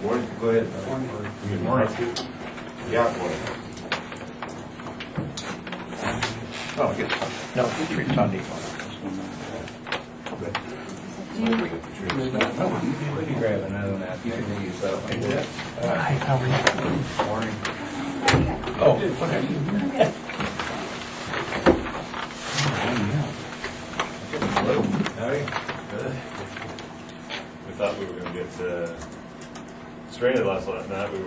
Morning. Go ahead. Good morning. Yeah, morning. Oh, good. No, treat Sunday. Grab another one after you so. Hi, how are you? Morning. Oh, okay. Howdy. We thought we were going to get stranded last night. We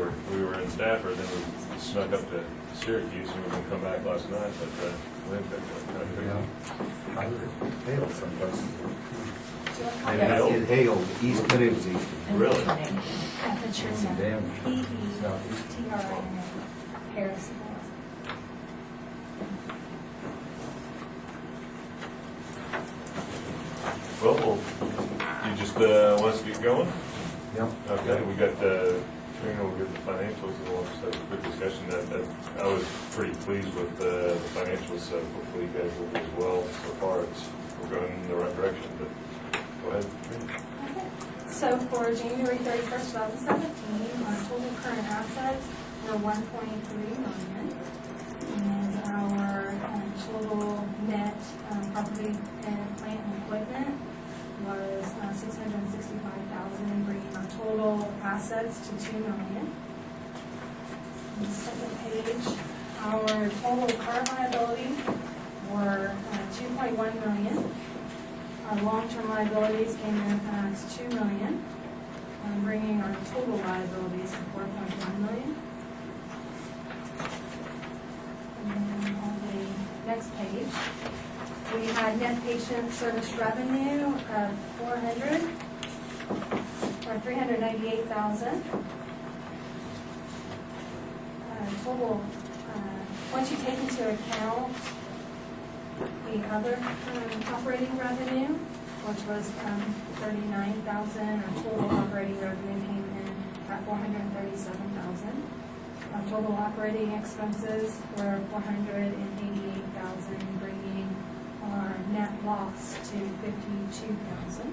were in Stafford, then we snuck up to Syracuse, and we were going to come back last night, but wind picked up kind of quickly. I heard hail some places. It hailed? It hailed east, but it was east. Really? Some damage. P-E-T-R-I-N, Harris. Well, you just want us to get going? Yep. Okay, we got Trina will give the financials, and we'll just have a quick discussion. I was pretty pleased with the financials, so hopefully you guys will be as well. So far, we're going in the right direction, but go ahead, Trina. So for January 31st, 2017, our total current assets were $1.3 million, and our total net property and plant and equipment was $665,000, bringing our total assets to $2 million. On the second page, our total current liabilities were $2.1 million. Our long-term liabilities came in at $2 million, bringing our total liabilities to $4.1 million. And then on the next page, we had net patient service revenue of $398,000. Total, once you take into account the other operating revenue, which was $39,000, our total operating revenue came in at $437,000. Our total operating expenses were $488,000, bringing our net loss to $52,000.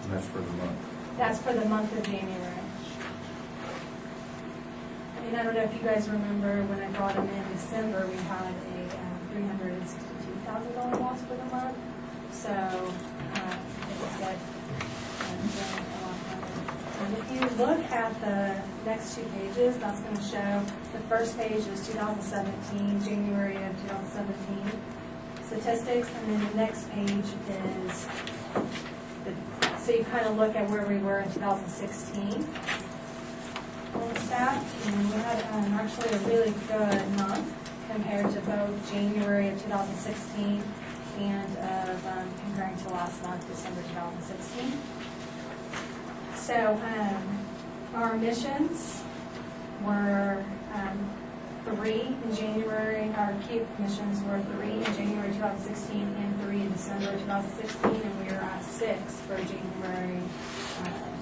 And that's for the month. That's for the month of January. And I don't know if you guys remember when I brought them in December, we had a $362,000 loss for the month. So it was good. And if you look at the next two pages, that's going to show the first page is 2017, January of 2017 statistics, and then the next page is so you kind of look at where we were in 2016 on staff, and we had actually a really good month compared to both January of 2016 and comparing to last month, December 2016. So our admissions were 3 in January. Our acute admissions were 3 in January 2016 and 3 in December 2016, and we are at 6 for January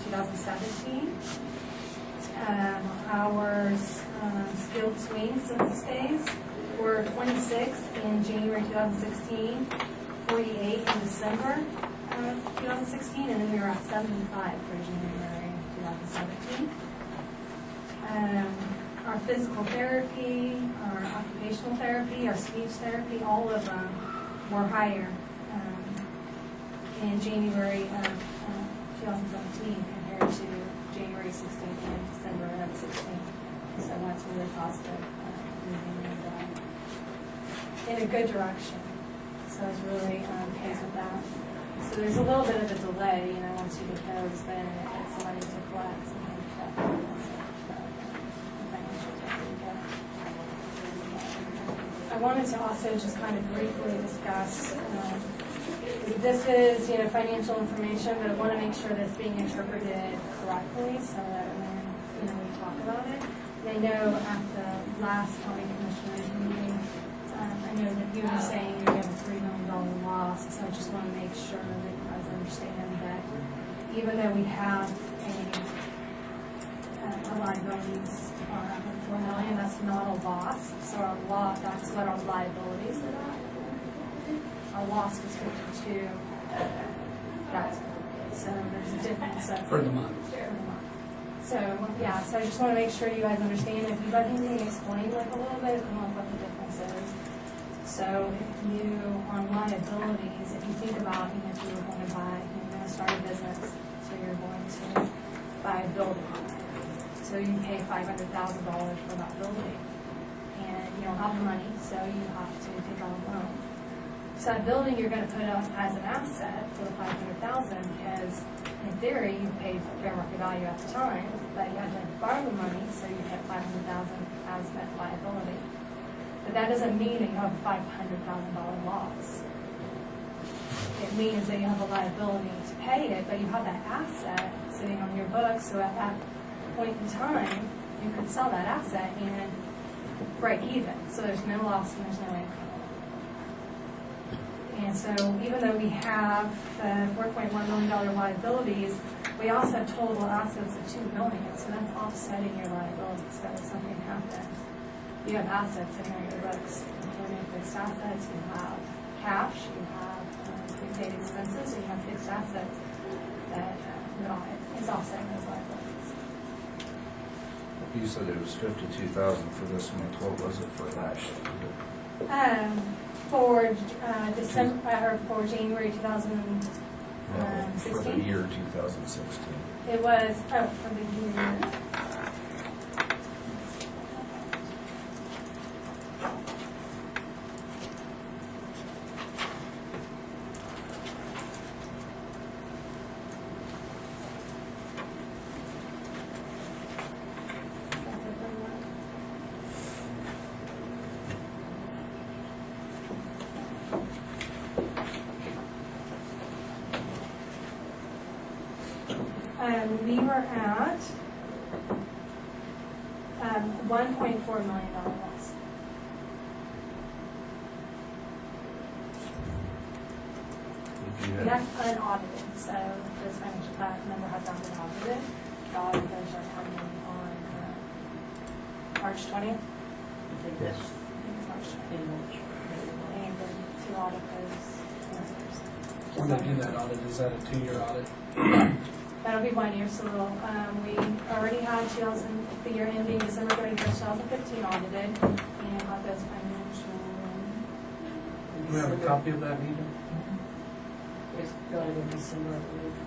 2017. Our skilled swing census days were 26 in January 2016, 48 in December 2016, and then we were at 75 for January 2017. Our physical therapy, our occupational therapy, our speech therapy, all of them were higher in January of 2017 compared to January 16 and December of 16. So that's really positive, moving in a good direction. So I was really pleased with that. So there's a little bit of a delay, once you get those, then it's money to collect. I wanted to also just kind of briefly discuss, this is, financial information, but I want to make sure that it's being interpreted correctly so that when, we talk about it. And I know at the last county commissioners meeting, I know that you were saying you have a $3 million loss, so I just want to make sure that you guys understand that even though we have our liabilities are up at $4 million, that's not a loss. So that's what our liabilities are at. Our loss was 52. So there's a difference. For the month. So, yeah, so I just want to make sure you guys understand. If you'd like me to explain like a little bit on what the difference is. So if you, on liabilities, if you think about, if you were going to buy, you're going to start a business, so you're going to buy a building. So you pay $500,000 for that building. And you don't have the money, so you have to take out a loan. So that building you're going to put up as an asset for the $500,000 because in theory you paid fair market value at the time, but you had to borrow the money, so you had $500,000 as that liability. But that doesn't mean that you have a $500,000 loss. It means that you have a liability to pay it, but you have that asset sitting on your books, so at that point in time, you could sell that asset and break even. So there's no loss and there's no income. And so even though we have $4.1 million liabilities, we also have total assets of $2 million. So that's offsetting your liabilities. So if something happens, you have assets in your books, including fixed assets, you have cash, you have prepaid expenses, and you have fixed assets that is offsetting those liabilities. You said it was 52,000 for this month. What was it for last year? For December, or for January 2016. For the year 2016. It was, for the year. We were at $1.4 million loss. That's unaudited, so this financial number has not been audited. The auditors are coming on March 20th. I think it's March 20th. And then two auditors. When they do that audit, is that a 2-year audit? That'll be 1 year, so we already had the year ending December 31st, 2015 audited, and got those financial. Do we have a copy of that, Nita? It's got it in December, I believe.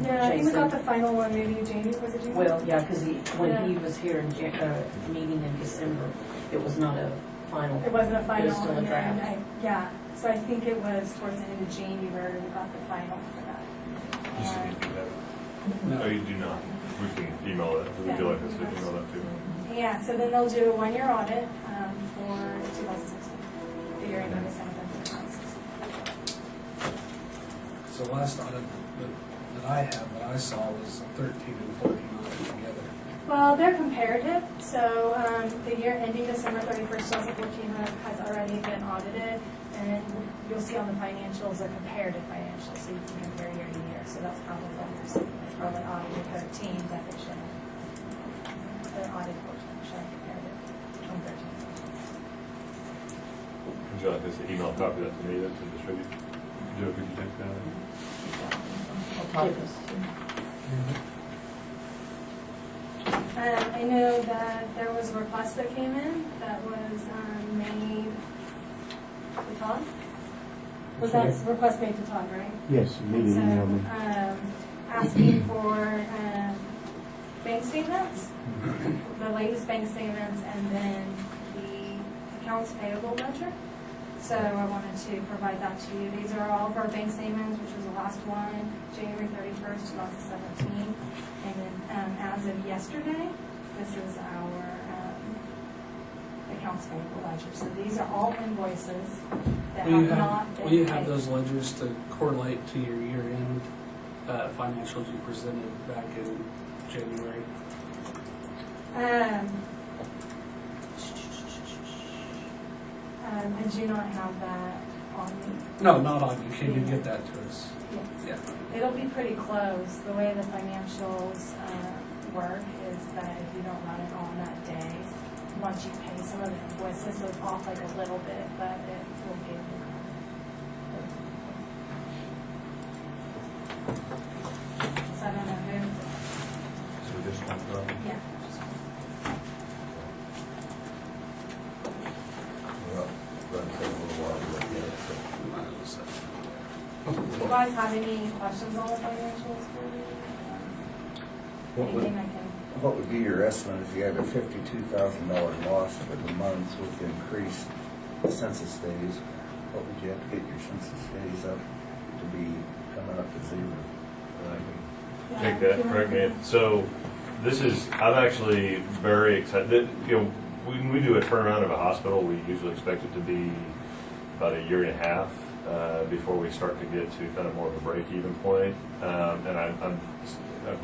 No, I think we got the final one, maybe January, was it January? Well, yeah, because when he was here in meeting in December, it was not a final. It wasn't a final. It was still a draft. Yeah, so I think it was towards the end of January we got the final for that. You said you do that? No. No, you do not. We can email that. Would you like us to email that too? Yeah, so then they'll do a 1 year audit for 2016, the year ending December 2016. So last audit that I saw was 13 and 14 audit together. Well, they're comparative, so the year ending December 31st, 2014 has already been audited, and you'll see on the financials a comparative financials, so you can compare year to year. So that's probably what you're seeing. It's probably audited 13 that they show. The audit portion showing comparative 2013. Would you like us to email a copy of that to me to distribute? Joe, could you take that? I know that there was a request that came in that was made to Todd. Was that a request made to Todd, right? Yes, immediately email me. So, asking for bank statements, the latest bank statements, and then the accounts payable ledger. So I wanted to provide that to you. These are all of our bank statements, which was the last one, January 31st, 2017. And then as of yesterday, this is our accounts payable ledger. So these are all invoices that have not been Will you have paid. those ledgers to correlate to your year-end financials you presented back in January? I do not have that on me. No, not on you. Can you get that to us? Yes. Yeah. It'll be pretty close. The way the financials work is that if you don't run it on that day, once you pay some of the invoices, so it's off like a little bit, but it will give you. Yeah. Well, that'll take a little while to look at it, so. Do you guys have any questions on the financials for me? Anything I can? What would be your estimate if you had a $52,000 loss for the month with increased census days? What would you have to get your census days up to be coming up to zero? I can take that, correct me. So this is, I'm actually very excited. You know, when we do a turnaround of a hospital, we usually expect it to be about a year and a half before we start to get to kind of more of a break-even point. And I'm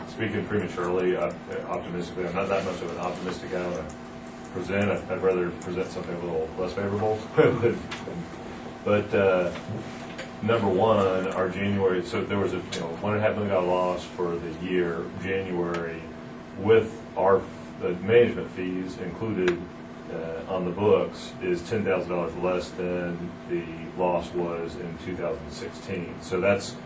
speaking prematurely, optimistically. I'm not that much of an optimistic guy when I present. I'd rather present something a little less favorable. But number one, our January, so there was a $1.5 million loss for the year, January, with the management fees included on the books is $10,000 less than the loss was in 2016. So that's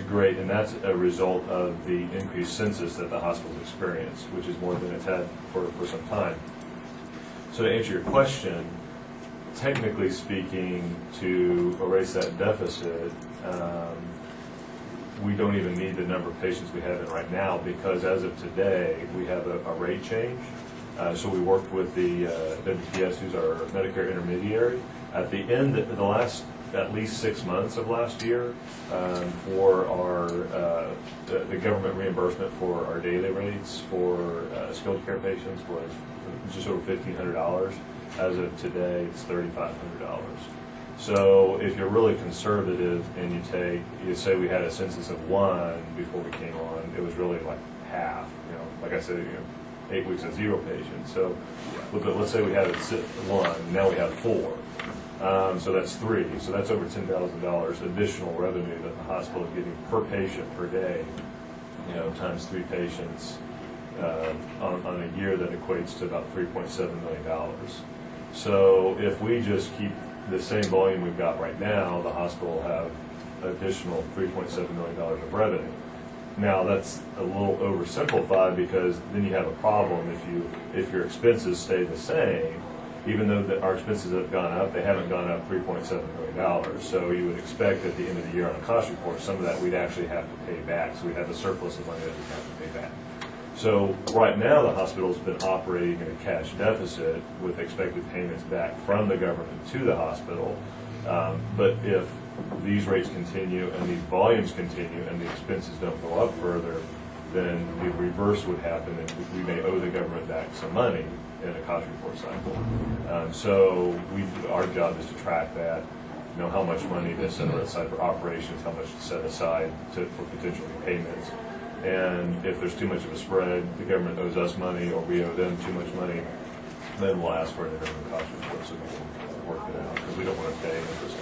great, and that's a result of the increased census that the hospital's experienced, which is more than it's had for some time. So to answer your question, technically speaking, to erase that deficit, we don't even need the number of patients we have in right now, because as of today, we have a rate change. So we worked with the WPS, who's our Medicare intermediary. At the end, the last at least 6 months of last year, for our the government reimbursement for our daily rates for skilled care patients was just over $1,500. As of today, it's $3,500. So if you're really conservative and you say we had a census of 1 before we came on, it was really like half. Like I said, 8 weeks of 0 patients. So let's say we had it sit 1, now we have 4. So that's 3. So that's over $10,000 additional revenue that the hospital is getting per patient per day. Times 3 patients on a year, that equates to about $3.7 million. So if we just keep the same volume we've got right now, the hospital will have additional $3.7 million of revenue. Now that's a little oversimplified, because then you have a problem if your expenses stay the same. Even though our expenses have gone up, they haven't gone up $3.7 million. So you would expect at the end of the year on a cost report, some of that we'd actually have to pay back. So we'd have a surplus of money that we'd have to pay back. So right now, the hospital's been operating in a cash deficit with expected payments back from the government to the hospital. But if these rates continue and these volumes continue and the expenses don't go up further, then the reverse would happen, and we may owe the government back some money in a cost report cycle. So our job is to track that, how much money to set aside for operations, how much to set aside for potential payments. And if there's too much of a spread, the government owes us money or we owe them too much money, then we'll ask for an interim cost report so we can work it out, because we don't want to pay interest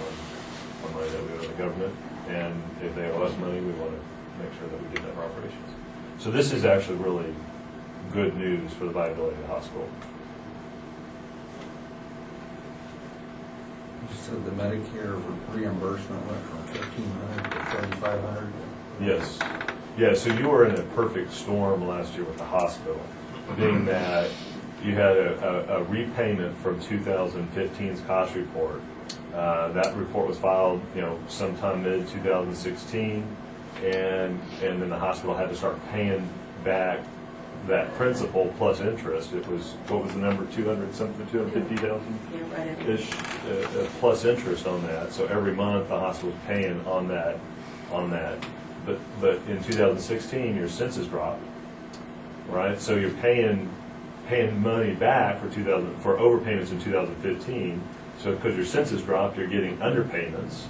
on money that we owe the government. And if they owe us money, we want to make sure that we get that for operations. So this is actually really good news for the viability of the hospital. You said the Medicare reimbursement went from $1,500 to $3,500? Yes. Yeah, so you were in a perfect storm last year with the hospital, being that you had a repayment from 2015's cost report. That report was filed, sometime mid-2016, and then the hospital had to start paying back that principal plus interest. It was, what was the number, 250,000-ish plus interest on that. So every month the hospital was paying on that. But in 2016 your census dropped, right? So you're paying money back for overpayments in 2015. So because your census dropped, you're getting underpayments,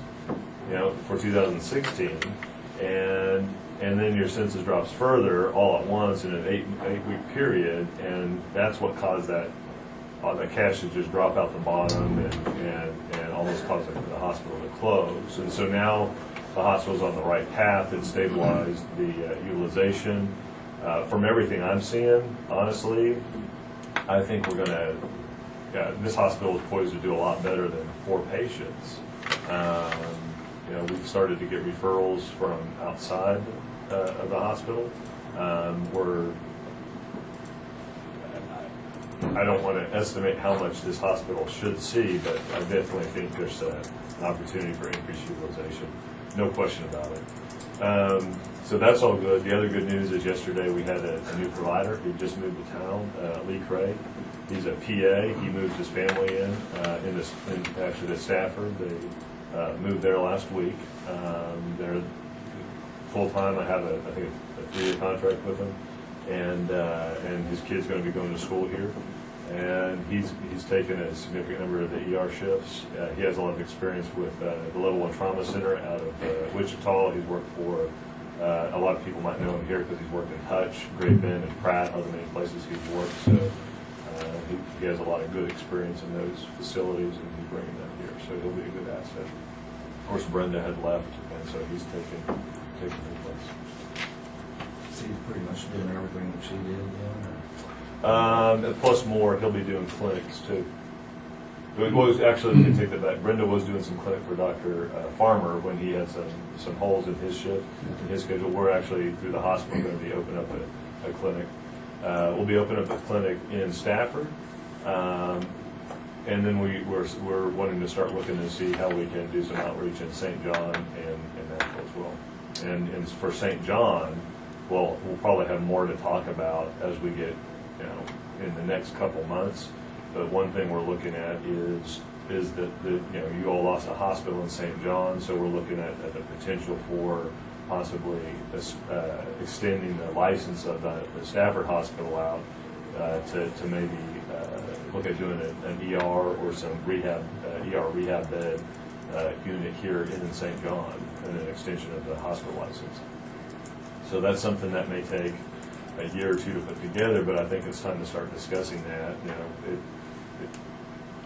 for 2016, and then your census drops further all at once in an 8-week period, and that's what caused that cash to just drop out the bottom and almost caused the hospital to close. And so now the hospital's on the right path and stabilized the utilization. From everything I'm seeing, honestly, I think we're going to, this hospital is poised to do a lot better than 4 patients. We've started to get referrals from outside of the hospital. We're I don't want to estimate how much this hospital should see, but I definitely think there's an opportunity for increased utilization. No question about it. So that's all good. The other good news is yesterday we had a new provider who just moved to town, Lee Craig. He's a PA. He moved his family in actually to Stafford. They moved there last week. They're full-time. I have I think a 3-year contract with him. And his kid's going to be going to school here. And he's taken a significant number of the ER shifts. He has a lot of experience with the Level 1 Trauma Center out of Wichita. He's worked for, a lot of people might know him here because he's worked in Hutch, Great Bend, and Pratt, other many places he's worked. So he has a lot of good experience in those facilities, and he's bringing them here. So he'll be a good asset. Of course, Brenda had left, and so he's taking her place. So he's pretty much doing everything that she did then? Plus more, he'll be doing clinics too. Well, actually, let me take that back. Brenda was doing some clinic for Dr. Farmer when he had some holes in his shift, in his schedule. We're actually, through the hospital, going to be opening up a clinic. We'll be opening up a clinic in Stafford. And then we're wanting to start looking to see how we can do some outreach in St. John and Nashville as well. And for St. John, we'll probably have more to talk about as we get, in the next couple months. But one thing we're looking at is that you all lost a hospital in St. John, so we're looking at the potential for possibly extending the license of the Stafford Hospital out to maybe look at doing an ER or some rehab, ER rehab bed unit here in St. John, and an extension of the hospital license. So that's something that may take a year or two to put together, but I think it's time to start discussing that.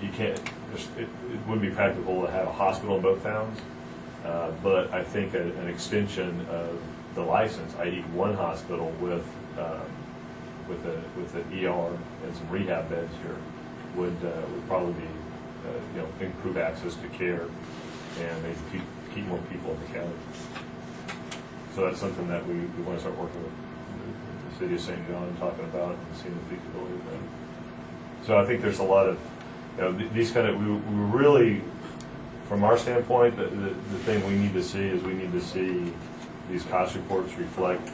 It wouldn't be practical to have a hospital in both towns, but I think an extension of the license, i.e. one hospital with an ER and some rehab beds here, would probably be, improve access to care and maybe keep more people in the county. So that's something that we want to start working with the city of St. John, talking about and seeing the feasibility of that. So I think there's a lot of, these kind of, we really, from our standpoint, the thing we need to see is we need to see these cost reports reflect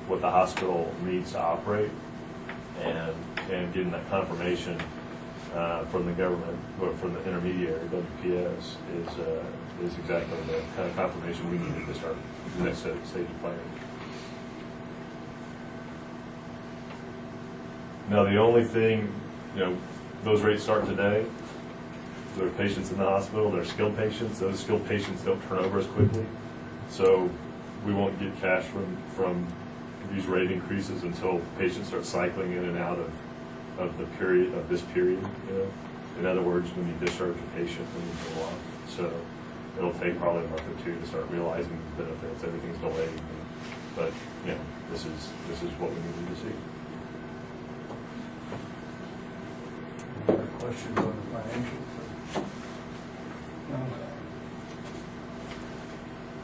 what the hospital needs to operate, and getting that confirmation from the government, or from the intermediary, WPS, is exactly the kind of confirmation we needed to start the next stage of planning. Now, the only thing, those rates start today. There are patients in the hospital, they're skilled patients. Those skilled patients don't turn over as quickly. So we won't get cash from these rate increases until patients start cycling in and out of this period. In other words, when you discharge a patient, when you go off. So it'll take probably a month or two to start realizing the benefits. Everything's delayed, but this is what we needed to see. Questions on the financials?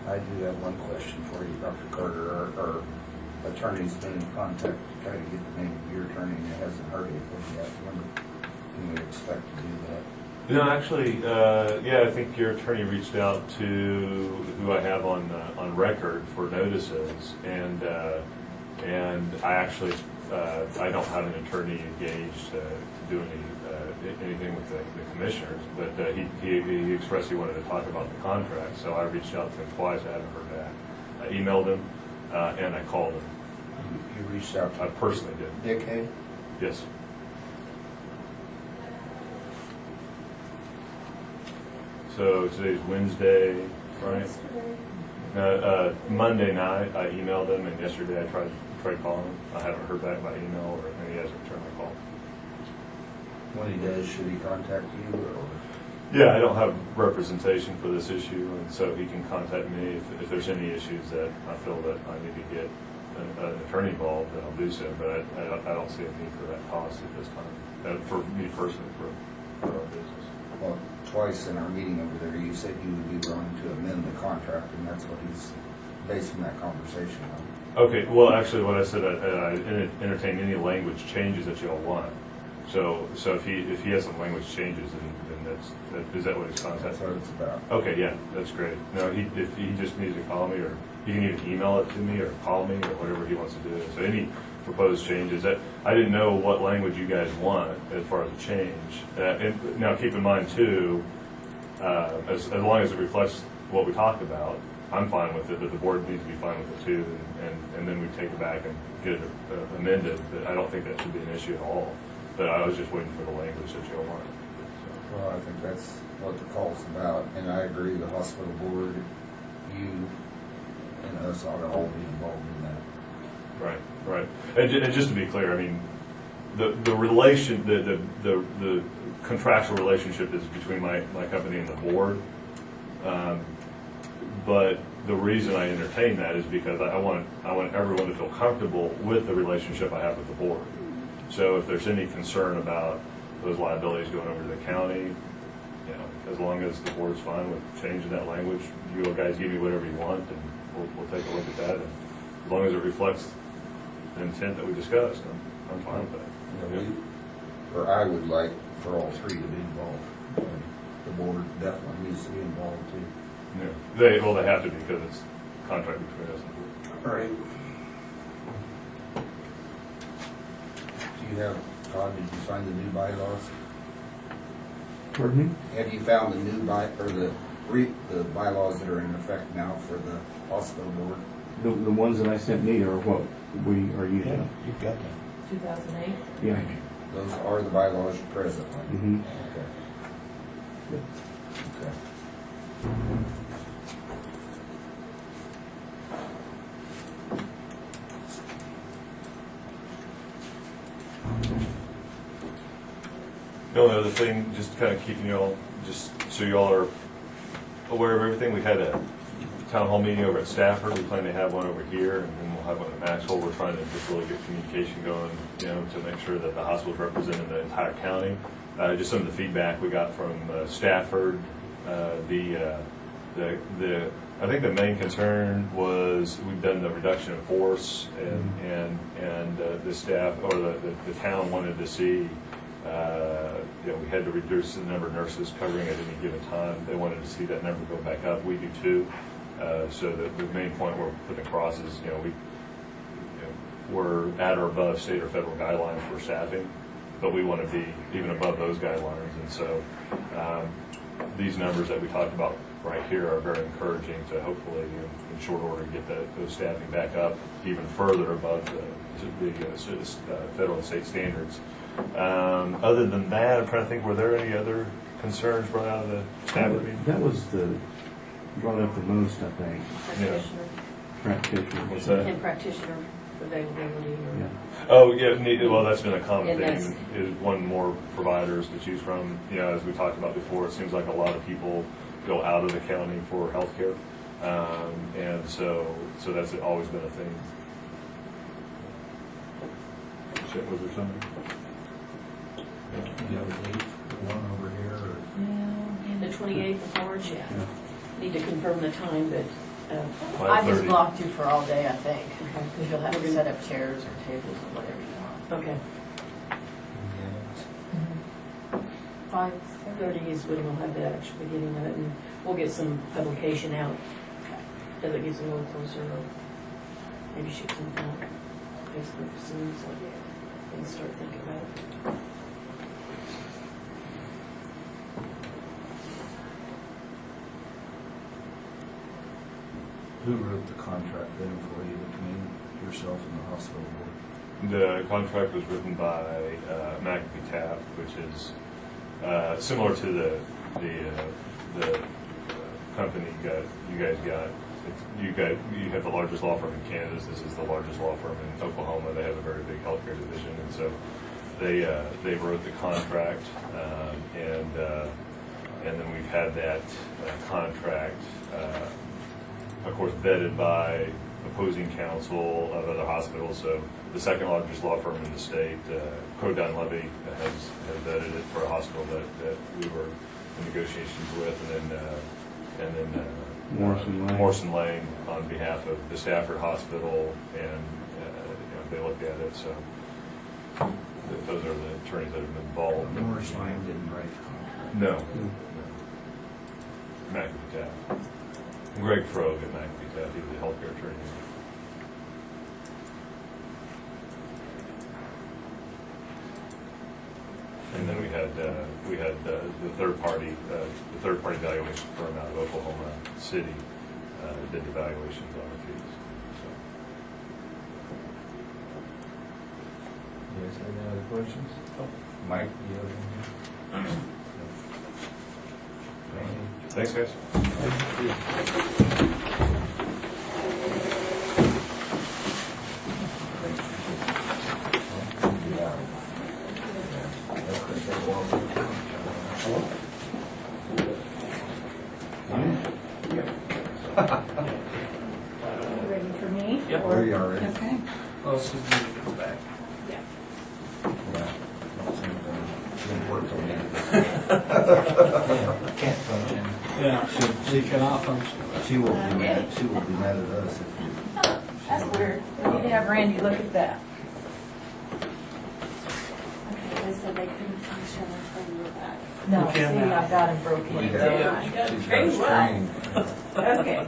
I do have one question for you, Dr. Carter. Our attorney's been in contact to try to get the name of your attorney, and it hasn't heard anything yet. When can we expect to do that? Actually, I think your attorney reached out to who I have on record for notices, and I actually I don't have an attorney engaged to do anything with the commissioners, but he expressed he wanted to talk about the contract, so I reached out to him twice. I haven't heard back. I emailed him and I called him. You reached out to I personally did. Dick Hay? Yes. So today's Wednesday, right? Monday night I emailed him, and yesterday I tried calling him. I haven't heard back by email, and he hasn't returned my call. When he does, should he contact you, or? Yeah, I don't have representation for this issue, and so he can contact me if there's any issues that I feel that I need to get an attorney involved, then I'll do so. But I don't see a need for that cost at this time, for me personally, for our business. Well, twice in our meeting over there, you said you would be willing to amend the contract, and that's what he's basing that conversation on. Okay, well, actually, what I said, I entertain any language changes that you all want. So if he has some language changes, then is that what his That's contact? what it's about. Okay, yeah, that's great. No, if he just needs to call me, or he can even email it to me, or call me, or whatever he wants to do. So any proposed changes, that I didn't know what language you guys want as far as a change. And now keep in mind too, as long as it reflects what we talked about, I'm fine with it, but the board needs to be fine with it too, and then we take it back and get it amended. But I don't think that should be an issue at all. But I was just waiting for the language that you all wanted. Well, I think that's what the call's about, and I agree, the hospital board, you, and us ought to all be involved in that. Right. And just to be clear, I mean, the relation, the contractual relationship is between my company and the board. But the reason I entertain that is because I want everyone to feel comfortable with the relationship I have with the board. So if there's any concern about those liabilities going over to the county, as long as the board's fine with changing that language, you guys give me whatever you want, and we'll take a look at that. And as long as it reflects the intent that we discussed, I'm fine with that. I would like for all three to be involved. And the board definitely needs to be involved too. Yeah. They have to be, because it's a contract between us and the board. All right. Do you have, Todd, did you find the new bylaws? Pardon me? Have you found the new the bylaws that are in effect now for the hospital board? The ones that I sent me are what we are using. You've got that. 2008? Yeah. Those are the bylaws presently. Mm-hmm. Okay. Okay. The only other thing, just kind of keeping you all, just so you all are aware of everything, we had a town hall meeting over at Stafford. We plan to have one over here, and then we'll have one at Maxwell. We're trying to just really get communication going, to make sure that the hospital's representing the entire county. Just some of the feedback we got from Stafford. I think the main concern was we've done the reduction in force, and the staff or the town wanted to see. We had to reduce the number of nurses covering at any given time. They wanted to see that number go back up. We do too. So the main point we're putting across is, we're at or above state or federal guidelines for staffing, but we want to be even above those guidelines. And so these numbers that we talked about right here are very encouraging to hopefully, in short order, get those staffing back up even further above the federal and state standards. Other than that, I'm trying to think, were there any other concerns brought out of the staff meeting? That was brought up the most, I think. Practitioner. What's that? And practitioner availability or. Yeah. Oh, yeah, well, that's been a common And that's- thing, is one more providers to choose from. As we talked about before, it seems like a lot of people go out of the county for healthcare. And so that's always been a thing. Shit, was there something? You have a date for one over here, or? The 28th of March, yeah. Need to confirm the time, but, I just 5:30. blocked you for all day, I think, because you'll have to set up chairs or tables or whatever you want. okay. 5:30 is when we'll have the actual beginning of it, and we'll get some publication out as it gets a little closer, or maybe shoot something out Facebook soon, so we can start thinking about it. Who wrote the contract then for you between yourself and the hospital board? The contract was written by McAfee Tapp, which is similar to the company you guys got. You have the largest law firm in Kansas. This is the largest law firm in Oklahoma. They have a very big healthcare division, and so they wrote the contract, and then we've had that contract, of course, vetted by opposing counsel of other hospitals. So the second largest law firm in the state, Crow-Dunn Levy, has vetted it for a hospital that we were in negotiations with, and then Morrison Lane on behalf of the Stafford Hospital, and they looked at it. So those are the attorneys that have been involved. Morris Line didn't write the contract. No. McAfee Taft. Greg Frog at McAfee Taft, he was a healthcare attorney. And then we had the third party valuation firm out of Oklahoma City did the valuations on the fees. So. You guys have any other questions? Mike, you have anything? Thanks, guys. Ready for me? Yep. Or- We are ready. Okay. Well, she's going to go back. Yeah. Yeah. Didn't work on that. Can't function. Yeah, she cannot function. She will be mad, she will be mad at us if you. That's weird. We need to have Randy look at that. Okay, they said they couldn't function until you were back. No, We see, can now. I've got him broken. We in. have- I got him she's got trained a well. screen. Okay. Of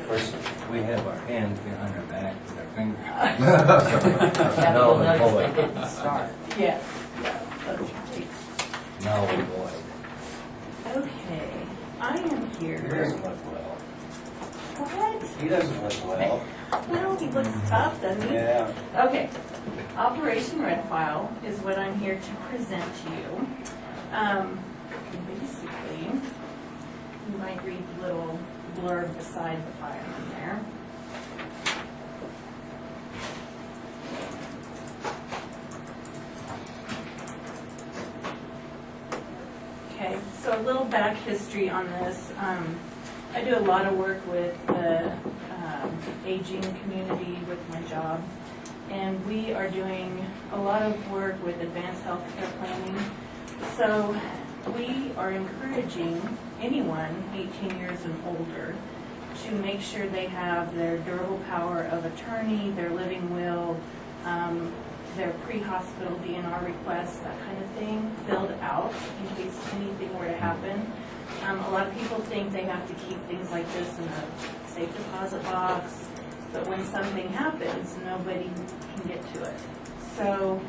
course, we have our hands behind our back with our fingers. Yeah, No, we'll notice boy. they didn't start. Yes, yeah, that's right. No, boy. Okay, I am He here. doesn't look well. What? He doesn't look well. Well, he looks tough, doesn't he? Yeah. Okay, Operation Red File is what I'm here to present to you. Basically, you might read the little blurb beside the file in there. Okay, so a little back history on this. I do a lot of work with the aging community with my job, and we are doing a lot of work with advanced healthcare planning. So we are encouraging anyone 18 years and older to make sure they have their durable power of attorney, their living will, their pre-hospital DNR requests, that kind of thing, filled out in case anything were to happen. A lot of people think they have to keep things like this in a safe deposit box, but when something happens, nobody can get to it. So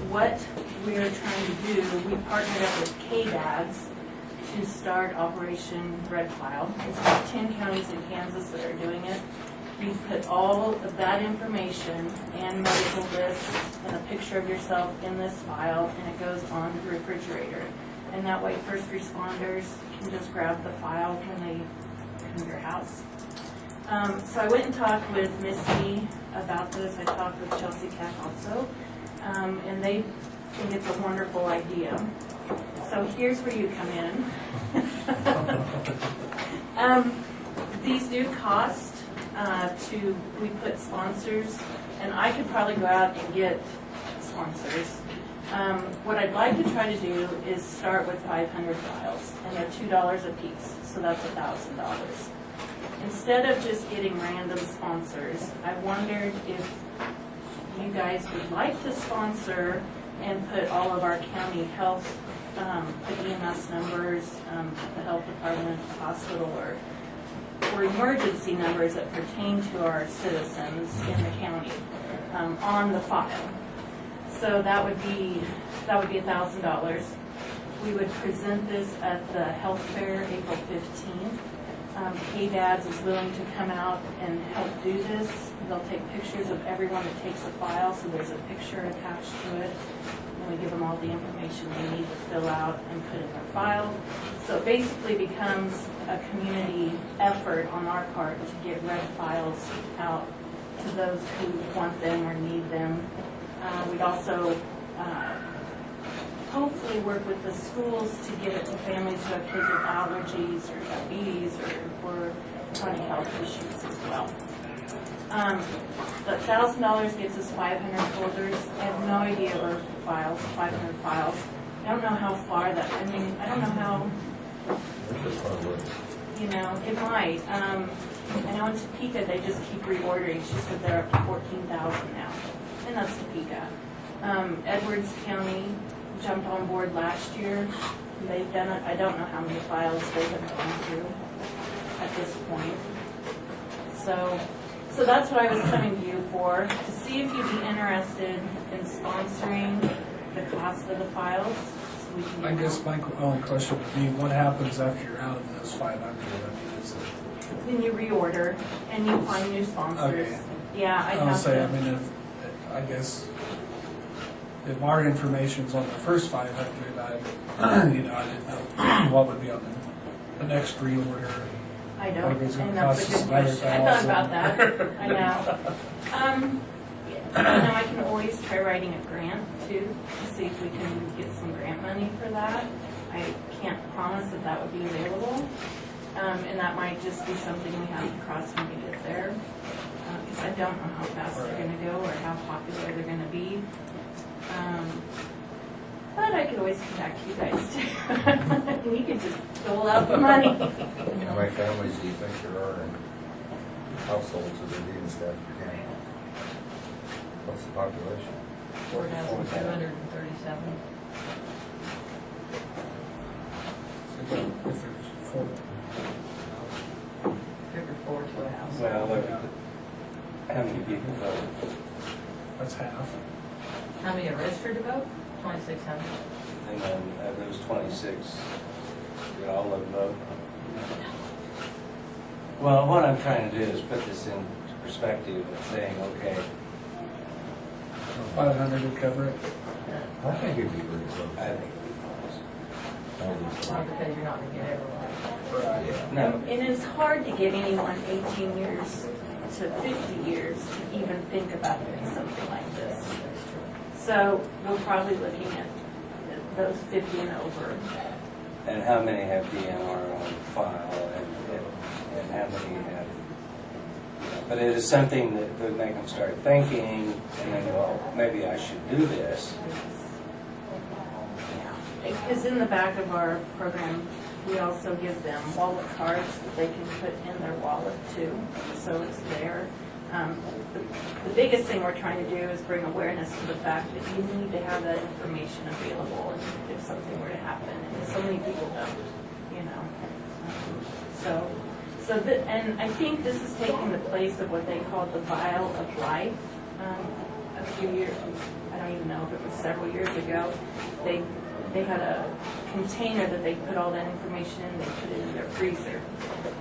what we're trying to do, we partnered up with KDADS to start Operation Red File. There's about 10 counties in Kansas that are doing it. You put all of that information and medical lists and a picture of yourself in this file, and it goes on the refrigerator. And that way first responders can just grab the file when they come to your house. So I went and talked with Missy about this. I talked with Chelsea Cack also. And they think it's a wonderful idea. So here's where you come in. These do cost we put sponsors, and I could probably go out and get sponsors. What I'd like to try to do is start with 500 files, and they're $2 a piece, so that's $1,000. Instead of just getting random sponsors, I wondered if you guys would like to sponsor and put all of our county health, the EMS numbers, the health department, the hospital, or emergency numbers that pertain to our citizens in the county on the file. So that would be $1,000. We would present this at the health fair April 15th. KDADS is willing to come out and help do this. They'll take pictures of everyone that takes a file, so there's a picture attached to it. And we give them all the information they need to fill out and put in their file. So it basically becomes a community effort on our part to get red files out to those who want them or need them. We'd also hopefully work with the schools to give it to families who have kids with allergies or diabetes or chronic health issues as well. The $1,000 gives us 500 folders. I have no idea of files, 500 files. I don't know how far that, I mean, I don't know how, you know, it might. I know in Topeka they just keep reordering. She said they're up to 14,000 now, and that's Topeka. Edwards County jumped on board last year. They've done it, I don't know how many files they have gone through at this point. So that's what I was coming to you for, to see if you'd be interested in sponsoring the cost of the files. So we can I guess my only question would be, what happens after you're out of those 500? I mean, is it, Then you reorder and you find new sponsors. Okay. Yeah, I'd I'll have say, to. I mean, I guess if our information's on the first 500, I didn't know what would be on the next reorder. I don't, What if it's gonna and that's cost a us good another question. I thought about 1,000? that. I know. I can always try writing a grant too, to see if we can get some grant money for that. I can't promise that that would be available. And that might just be something we have to cross when we get there. Because I don't know how fast they're gonna go or how popular they're gonna be. But I could always contact you guys too. And you could just dole out the money. How many families do you think there are in households of Indian staff in county? What's the population? 4,237. If there's 4. Figure 4 to a house. Well, look, how many people vote? That's half. How many are registered to vote? 2,600. And then of those 26, did all of them vote? Well, what I'm trying to do is put this in perspective of saying, okay, 500 would cover it. I think it'd be pretty close. I think Not because you're not going to get everyone. Yeah. no. And it's hard to get anyone 18 years to 50 years to even think about doing something like this. So we're probably looking at those 50 and over. And how many have DNR on file, and how many have? But it is something that would make them start thinking, and then, well, maybe I should do this. Because in the back of our program, we also give them wallet cards that they can put in their wallet too, so it's there. The biggest thing we're trying to do is bring awareness to the fact that you need to have that information available if something were to happen, and so many people don't, you know. And I think this is taking the place of what they called the vial of life. A few years, I don't even know if it was several years ago, they had a container that they put all that information in, they put it in their freezer.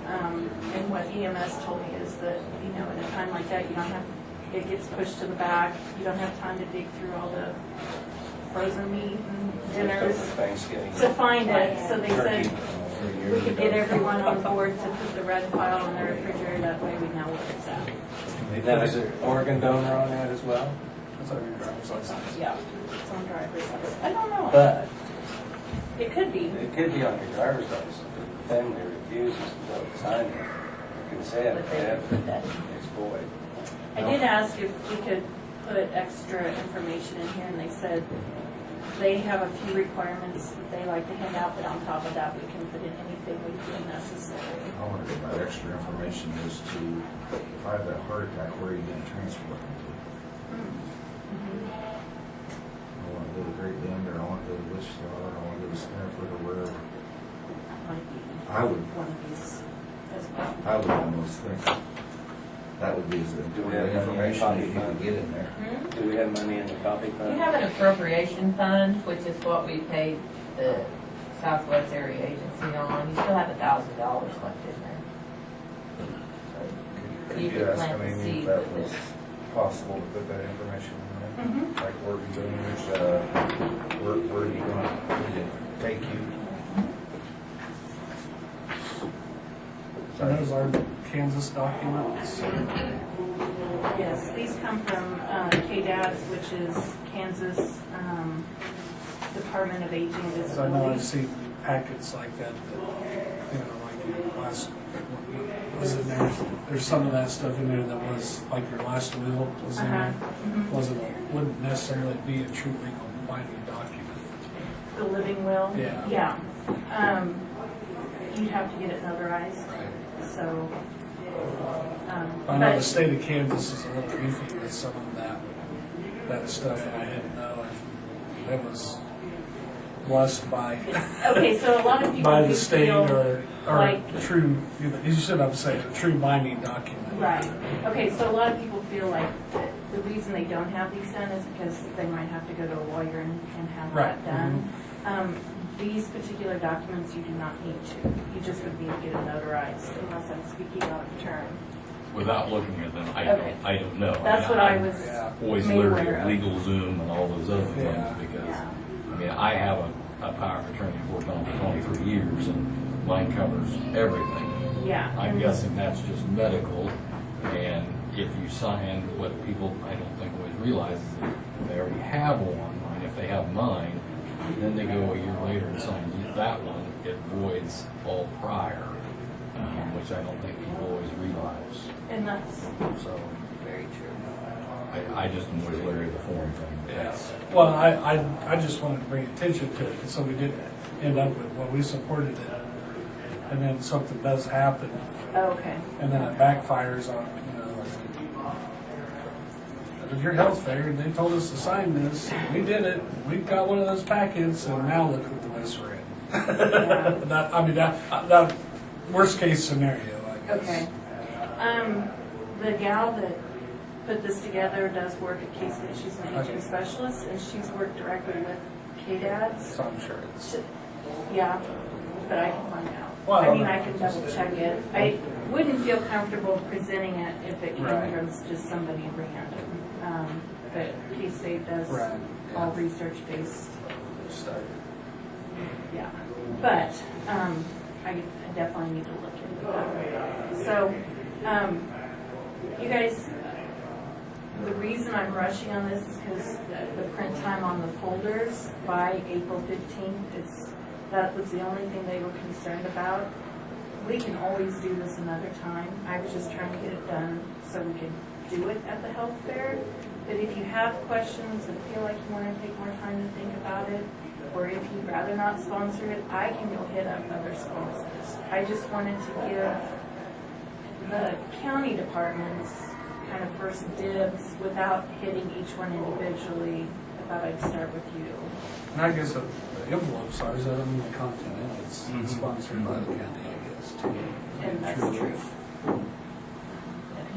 And what EMS told me is that, you know, in a time like that, you don't have, it gets pushed to the back, you don't have time to dig through all the frozen meat and dinners Thanksgiving. to find it. So they said Years we could ago. get everyone on board to put the red file in their refrigerator, that way we know where it's at. Now, is there organ donor on that as well? That's on your driver's license. Yeah, it's on driver's license. I don't know. But It could be. it could be on your driver's license. If the family refuses to sign it, you can say it, But they would put that. it's void. I did ask if we could put extra information in here, and they said they have a few requirements that they like to hand out, but on top of that, we can put in anything we feel necessary. I wonder if that extra information is to, if I have that heart attack, where are you going to transport me to? I want to go to Great Bend, or I want to go to Wichita, or I want to go to Stanford, or wherever. Might be I would, one of these as well. I would almost think that would be as Do we important have any information that you copy can get in there. Do we have money in the coffee We fund? have an appropriation fund, which is what we paid the Southwest Area Agency on. You still have $1,000 left in there. Could You you could ask, plant I the mean, seed if that with was it. possible to put that information in Mhm. there? Like organ donors, where are you going to take you? So those are Kansas documents. Yes, these come from KDADS, which is Kansas Department of Aging and So I know I've Disability. seen packets like that, you know, like your last, was in there, there's some of that stuff in there that was, like your last will was in there. Mhm. Wouldn't necessarily be a true legal binding document. The living will? Yeah. Yeah. You'd have to get it notarized, so. I know the But state of Kansas is a little goofy with some of that stuff, and I didn't know it was blessed by, Okay, so a lot of people by do the state feel or like, true, you should have said a true binding document. right. Okay, so a lot of people feel like the reason they don't have these done is because they might have to go to a lawyer and have Right. that done. These particular documents, you do not need to. You just would need to get it notarized, unless I'm speaking out of turn. Without looking at them, Okay. I don't know. That's what I was Yeah. Always made leery aware of of. legal Zoom and all those other Yeah. things because, Yeah. I mean, I have a power of attorney I've worked on for 23 years and mine covers everything. Yeah. I'm and- guessing that's just medical, and if you sign, what people, I don't think always realize is that if they already have one, and if they have mine, then they go a year later and sign that one, it voids all prior, which I don't think people always realize. And that's So very true. I just am always leery of the form thing. Yeah. Well, I just wanted to bring attention to it, so we didn't end up with, well, we supported it, and then something does happen, Okay. and then it backfires on, your health fair, they told us to sign this, we did it, we got one of those packets, and now look what the mess we're in. That worst case scenario, I guess. Okay. The gal that put this together does work at K-State. She's an aging Okay. specialist, and she's worked directly with KDADs. So I'm sure it's, Yeah, but I can find out. Well, I mean, I can double check it. I wouldn't feel comfortable presenting it if it came Right. from just somebody random. But K-State does Right, yeah. all research-based, start. yeah. But I definitely need to look into that. So, you guys, the reason I'm rushing on this is because the print time on the folders by April 15th, that was the only thing they were concerned about. We can always do this another time. I was just trying to get it done so we could do it at the health fair. But if you have questions and feel like you want to take more time to think about it, or if you'd rather not sponsor it, I can go hit up other sponsors. I just wanted to give the county departments kind of first dibs without hitting each one individually. I thought I'd start with you. And I guess the envelopes are, so I don't mean the content, it's sponsored by the county, I guess, too. And that's Truly. true. Because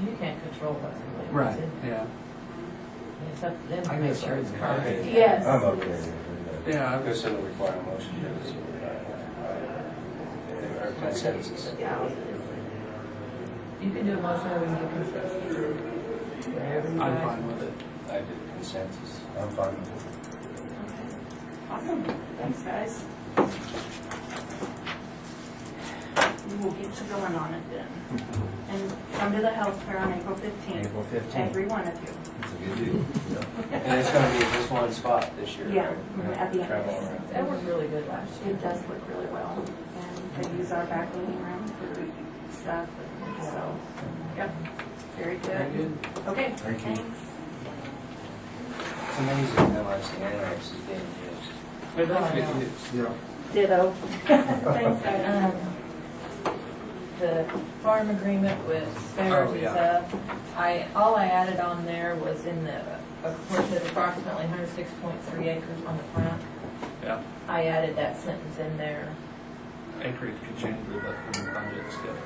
you can't control what's in there. Right, yeah. It's up to them I to make guess sure I it's would- correct. Yes. I'm okay with it. Yeah, I guess it'll require a motion or consensus. Yeah. You can do a motion or we can do consensus. Whatever you I'm guys fine with it. I did consensus. I'm fine with it. Awesome. Thanks, guys. We will get to going on it then. And come to the health fair on April 15th. April 15th. Every one of you. It's a good deal. And it's gonna be just one spot this year. Yeah, right? at the end. Travel around. That worked really good last year. It does look really well. And they use our back living room for stuff. And so, yep, very good. Okay, Thank you. thanks. It's amazing how much the annex is being used. It does get used. Yeah. Ditto. Thanks, guys. The farm agreement with spares Oh, is yeah. up. All I added on there was in the, of course, there's approximately 106.3 acres on the front. Yeah, I added that sentence in there. acreage could change with that from the project stuff.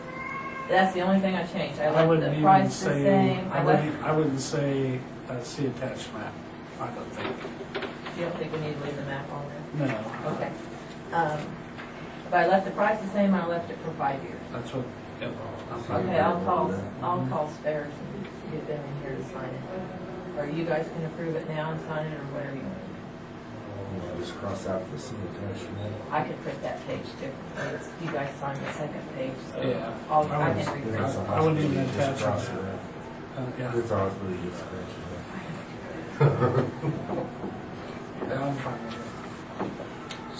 That's the only thing I changed. I left wouldn't the even price the say, same. I wouldn't say, see attached map, I don't think. You don't think we need to leave the map on there? No. Okay. But I left the price the same, I left it for 5 years. That's what, yep. I'm fine Okay, with I'll call spares and get them in here to sign it. Or you guys can approve it now and sign it, or whatever you want. I'll just cross out the C attachment. I could print that page differently. You guys sign the second page, so Yeah. I I can wouldn't- reprint That's it. a I wouldn't even hospital, just attach cross it. it out. Yeah, It's always really just scratch it yeah, I'm fine with it.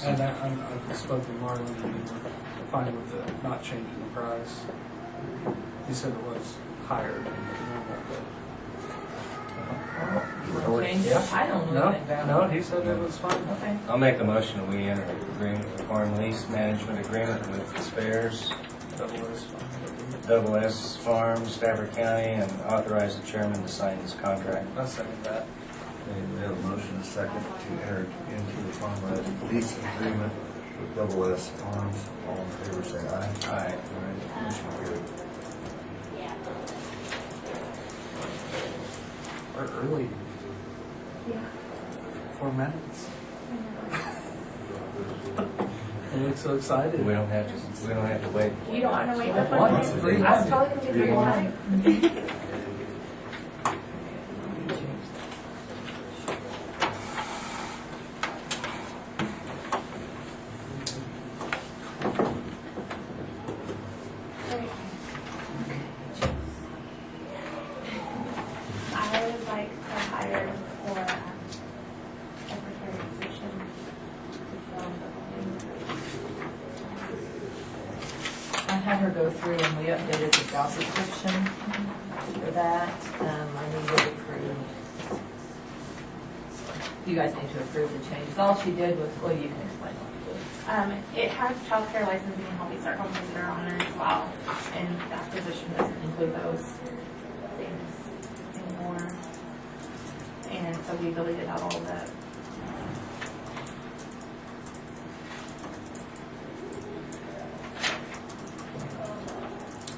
And I spoke to Marlon, and we were fine with the not changing the price. He said it was higher than normal, You wanna change it? I don't know anything but. about No, it. he said it was fine. Okay. I'll make a motion that we enter an agreement, farm lease management agreement with the spares, Double is fine. Double S Farm, Stafford County, and authorize the chairman to sign this contract. I second that. Okay, we have a motion and a second to enter into the farmland lease agreement with Double S Farms. All in favor, say aye. Aye. Aye. Motion carried. We're early, Yeah. 4 minutes. You look so excited. We don't have to wait. You don't want to wait for What? 4 minutes? I was totally going to do your time. I would like to hire for secretary position to fill the I had her go through and we updated the job description for that. I need to approve. You guys need to approve the changes. All she did was, well, you can explain what you did. It has childcare licensing and healthy start homes that are on there as well, and that position doesn't include those things anymore. And so we deleted out all of that.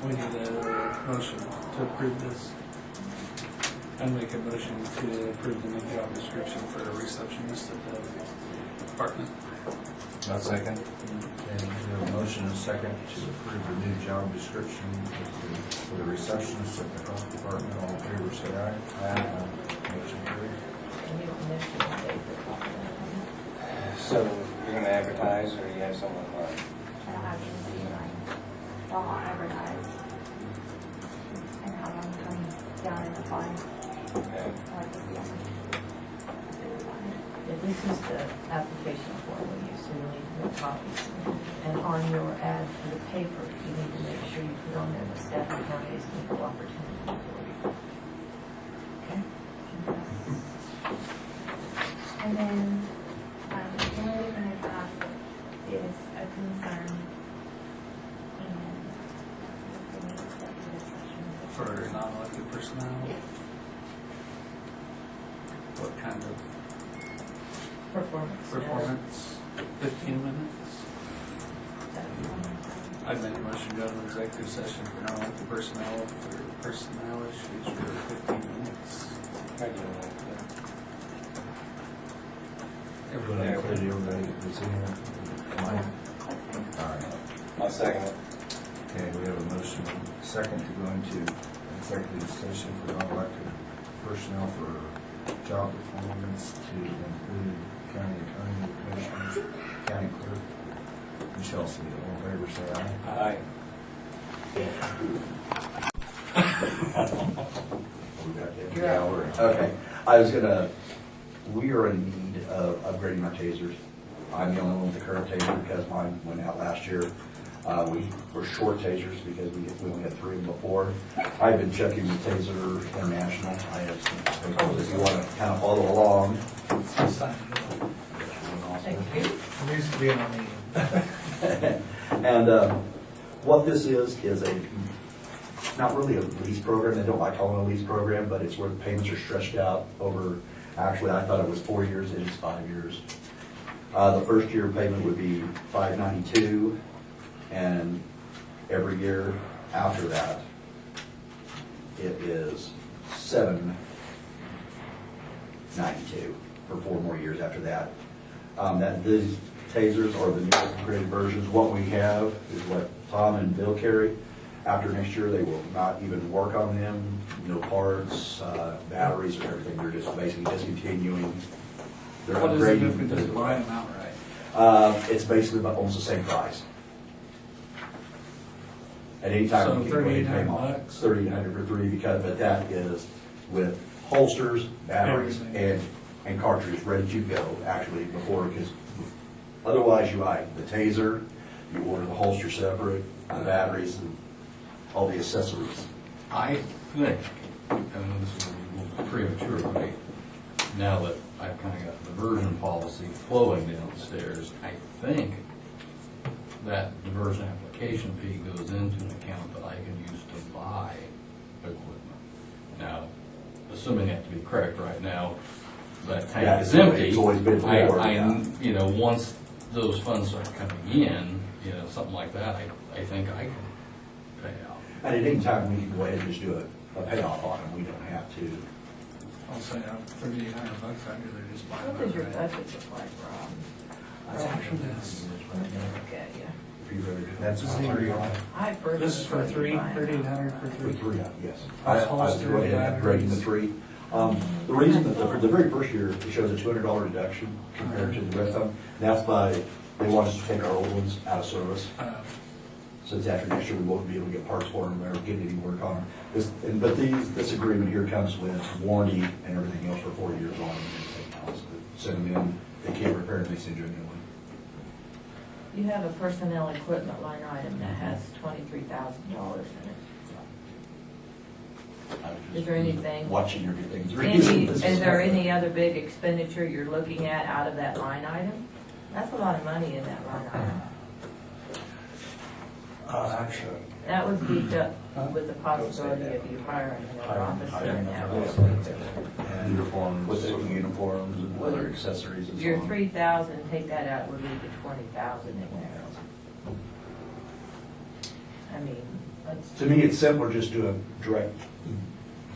We need a motion to approve this. And make a motion to approve the new job description for a receptionist at the department. I'll second. Okay, we have a motion and a second to approve the new job description for the receptionist at the health department. All in favor, say aye. Aye. Motion carried. And you don't mention the date for copy of that. So you're gonna advertise, or you have someone in mind? I don't have anything in mind. I'll advertise and have them come down and apply. Okay. Yeah, this is the application form we use, so you'll need to make copies. And on your ad for the paper, you need to make sure you put on there the staff and county is equal opportunity employee. Okay? And then, the only thing I have is a concern and it's an executive session. For non-elected personnel. Yes. What kind of Performance. performance? 15 minutes? I make a motion to go into executive session for non-elected personnel for personnel issues for 15 minutes. I do like that. Everybody clear to everybody that's in here? Mine? All right. I'll second it. Okay, we have a motion and a second to go into executive session for non-elected personnel for job performance to include county attorney, commissioners, county clerk, and Chelsea. All in favor, say aye. Aye. Okay, I was gonna, we are in need of upgrading our tasers. I'm the only one with the current taser because mine went out last year. We were short tasers because we only had 3 of them before. I've been checking the Taser International. I have some papers if you want to kind of follow along. Thank you. Needs to be in our meeting. And what this is a, not really a lease program. They don't like calling it a lease program, but it's where the payments are stretched out over, actually, I thought it was 4 years, it is 5 years. The first year payment would be $592, and every year after that, it is $792 for 4 more years after that. That these tasers are the new upgraded versions. What we have is what Tom and Bill carry. After next year, they will not even work on them. No parts, batteries, or everything. They're just basically discontinuing. They're What is the upgrading. difference if you buy them outright? It's basically about almost the same price. At any time, So you can go ahead and pay them off. $3,800? $3,800 for 3, because, but that is with holsters, batteries, Everything. and cartridges ready to go, actually, before, because otherwise you buy the taser, you order the holster separate, the batteries, and all the accessories. I think, and this is a little premature, but now that I've kind of got the diversion policy flowing downstairs, I think that diversion application fee goes into an account that I can use to buy equipment. Now, assuming that to be correct right now, that Yeah, tank is empty. it's always been before, yeah. You know, once those funds start coming in, you know, something like that, I think I can pay out. And at any time, we can go ahead and just do a payoff on them, we don't have to. I'll say $3,800, I'd rather just buy What them. does your outright. budget look like, Rob? That's actually this. Okay, yeah. If you rather do That's This is for three. I personally. This is for three, buy 3,800 for For three. three, yes. Household I was going ahead and breaking the three. The reason that for the very first year, it shows a $200 deduction compared to the rest of them. That's by, they want us to take our old ones out of service. Since after next year, we won't be able to get parts for them or get any work on them. But this agreement here comes with warranty and everything else for 4 years on them. Send them in, they can't repair it, they send you a new one. You have a personnel equipment line item that has $23,000 in it. I was Is just there anything- Watching everything. Is there any other big expenditure you're looking at out of that line item? That's a lot of money in that line item. Actually. That was beefed up with the possibility of you hiring another officer in that role. And uniforms, with the uniforms and other accessories and so Your on. 3,000, take that out, we'll leave the 20,000 in there. I mean, that's. To me, it's simpler just do a direct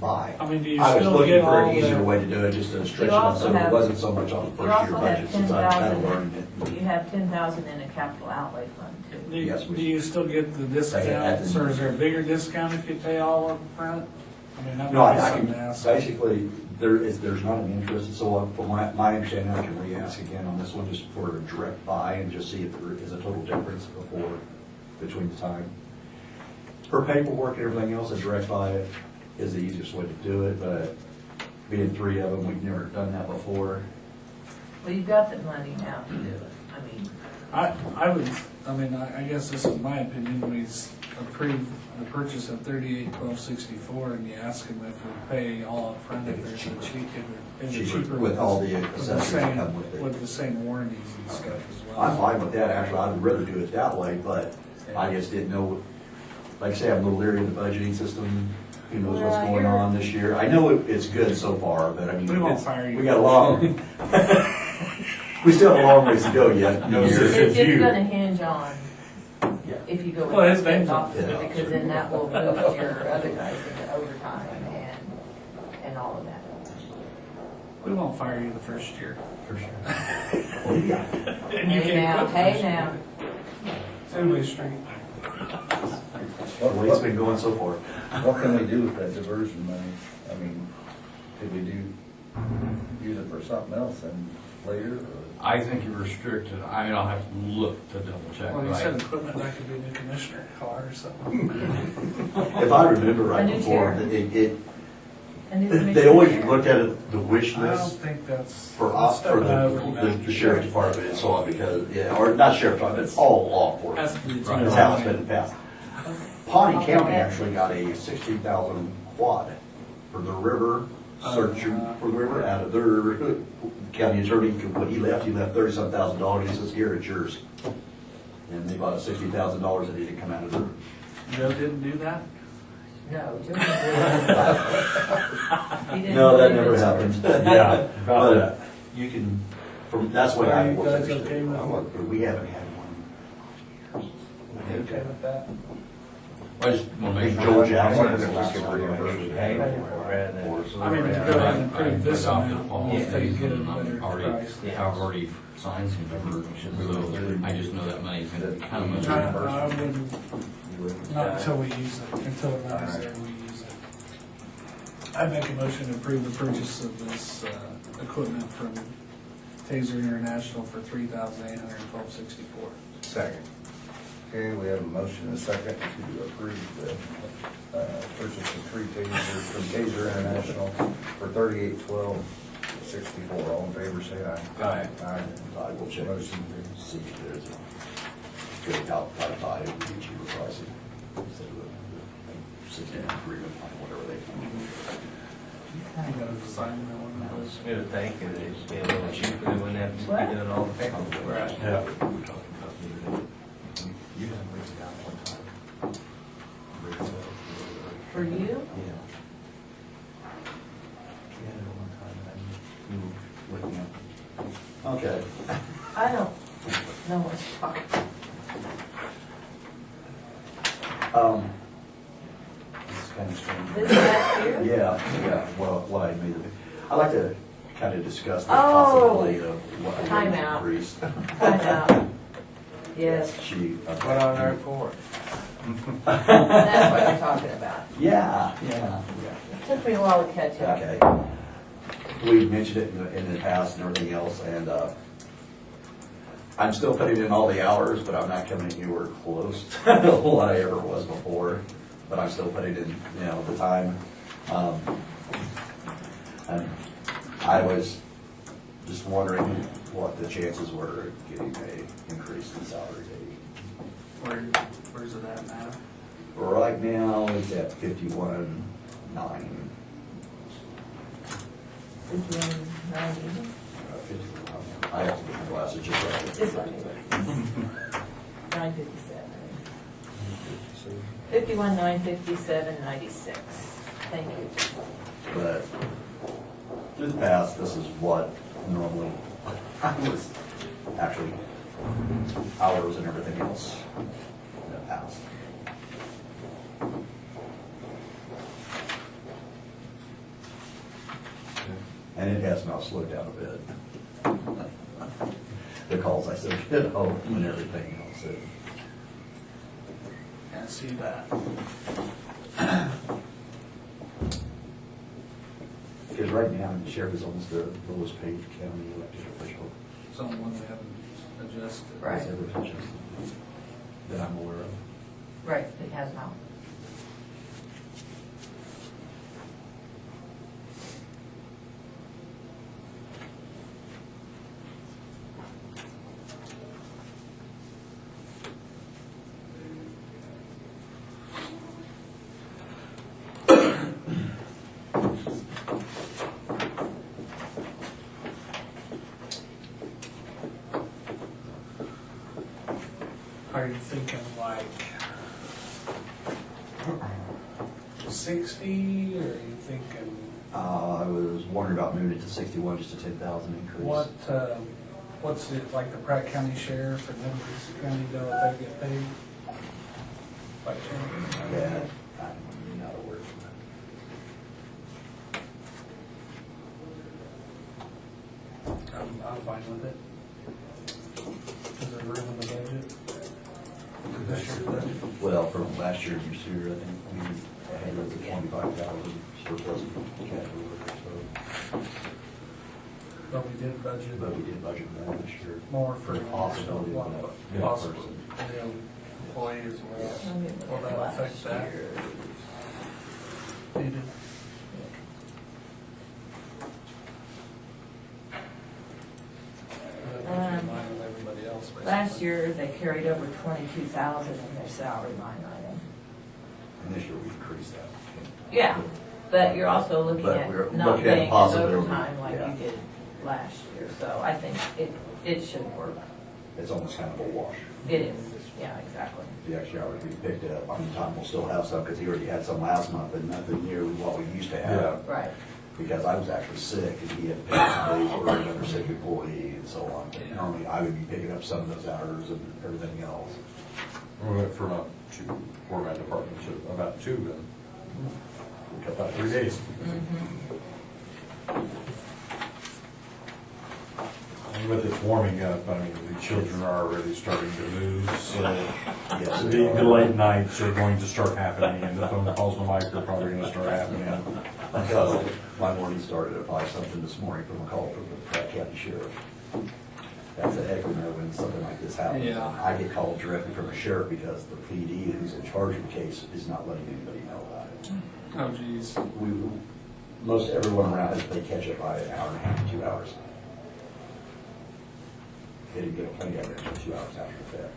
buy. I mean, do you I was still looking get for all an easier the, way to do it, just to stretch it You out also so it have- wasn't so much on the You first year also have budget, since I've kind of 10,000, learned it. you have 10,000 in a capital outlay fund do too. you, Yes, we- do you still get the discounts, or is there a bigger discount if you pay all up front? I mean, that No, might be I something can, to ask. basically, there's not an interest, so from my understanding, I can re-ask again on this one, just for a direct buy, and just see if there is a total difference between the time. For paperwork and everything else, a direct buy is the easiest way to do it, but being three of them, we've never done that before. Well, you've got the money now to do it. I mean, I guess this is my opinion, we approve the purchase of 38,1264, and you ask them if we pay all up front, if there's a if it's cheaper. With all the the accessories that same- come with it. With the same warranties and stuff as well. I'm fine with that, actually, I'd rather do it that way, but I just didn't know, like I say, I'm a little leery of the budgeting system, who knows what's Well, going you're- on this year. I know it's good so far, but I mean, We won't fire you. we got a long, we still have a long ways to go yet. No, Years. sir. it's just gonna hinge on Yeah. if you go Well, with it's the been- officer, Yeah. because then that will move your other guys into overtime and all of that. We won't fire you the first year. For sure. Well, yeah. And you Hey can't now, quit the hey first now. year. Two-way street. The way it's been going so far. What can we do with that diversion money? I mean, could we use it for something else then later? Or? I think you're restricted. I mean, I'll have to look to double check. Well, you but I- said equipment, that could be a new commissioner car or something. If I remember right A new before, chair. they And it's always commissioner. looked at it, the wish I don't list think that's. for us, for the sheriff's department and so on, because, yeah, or not sheriff's department, it's all law enforcement. Has to be. Right. That's how it's been in the past. Pawnee County actually got a 16,000 quad for the river, searching for the river out of their county attorney. When he left $30-some thousand. He says, here, it's yours. And they bought a $60,000 that didn't come out of their. Joe didn't do that? No, Joe didn't do it. He didn't No, that do never it. happened. Yeah, about that. But you can, that's what I Are you was guys interested okay in. with- We haven't had one. You okay with that? I just want to make Joel sure. Jackson I is the wonder if last we could one. reimburse Pay it. for it rather than- I mean, if you go ahead and approve this I adopted amount, policy, if they get a and I'm better already- price. I've already signed some paperwork, so I just know that money's gonna come. I wouldn't, not until we use it, until it runs there, we use it. I make a motion to approve the purchase of this, equipment from Taser International for $3,812.64. Second. Okay, we have a motion and a second to approve the purchase of 3 tasers from Taser International for $38,12.64. All in favor, say aye. Aye. Aye. I will check and see if there's a straight out buy, it would be cheaper pricing. Instead of a 16 agreement, whatever they come. You gotta sign that one of those. You would think it'd be a little cheaper, they wouldn't have to What? be doing all the paperwork. Right. Yeah. You haven't raised it out one time. Raised it out. For you? Yeah. We had it one time, and This is kind of strange. This last year? Yeah, well, what I made of it. I'd like to kind of discuss the Oh, possibility of what the time wage out. increase. Time out. Yes, She. What on there for? that's what you're talking about. Yeah. It took me a while to catch up. Okay. We mentioned it in the past and everything else, and I'm still putting in all the hours, but I'm not coming anywhere close to what I ever was before. But I'm still putting in, the time. And I was just wondering what the chances were of getting a increase in salary. Where's it at now? Right now, it's at 51.9. 51.90. I have to get my glasses just right. This one. 957. 51, 957, 96. Thank you. But through the past, this is what normally I was actually hours and everything else in the past. And it has now slowed down a bit. The calls I still get home and everything else. I see that. Because right now, the sheriff is almost the lowest paid county elected official. It's the only one we haven't adjusted. Right. That's ever been adjusted that I'm aware of. Right, it has now. Are you thinking like 60, or are you thinking I was wondering about moving it to 61, just a 10,000 increase. what's it, like the Pratt County Sheriff and Memphis County, what they get paid? By chance? Yeah, I'm not aware of that. I'm fine with it. Is there room in the budget? This year's budget? Well, from last year, this year, I think we had it at 25,000 surplus category, so, But we did budget but we did budget more this year. more for the possibility of that possible person. employee as well. Let me look Will at that last affect that? year. You did. In line with everybody else, basically. Last year, they carried over 22,000 in their salary line item. And this year we increased that. Yeah, but you're also looking But we're at not looking at paying as possibility, overtime like yeah. you did last year, so I think it should work. It's almost kind of a wash. It is, yeah, exactly. The extra hours we picked up, I mean, Tom will still have some, because he already had some last month, but nothing near what we used to have. Right. Because I was actually sick, and he had paid some days for another sick employee and so on. But normally, I would be picking up some of those hours and everything else. We went from about 2 four-man department to about 2 then. We cut About 3 days. And with it warming up, I mean, the children are already starting to move, so Yes, the late nights are going to start happening, and the phone calls to Mike are probably gonna start happening. Because my morning started at 5 something this morning from a call from the Pratt County Sheriff. That's a heck of a nerve when something like this happens. Yeah. I get called directly from a sheriff because the PD who's in charge of the case is not letting anybody know about it. Oh, geez. Most everyone around us, they catch it by an hour and a half to 2 hours. They didn't get a plane down there until 2 hours after the fact.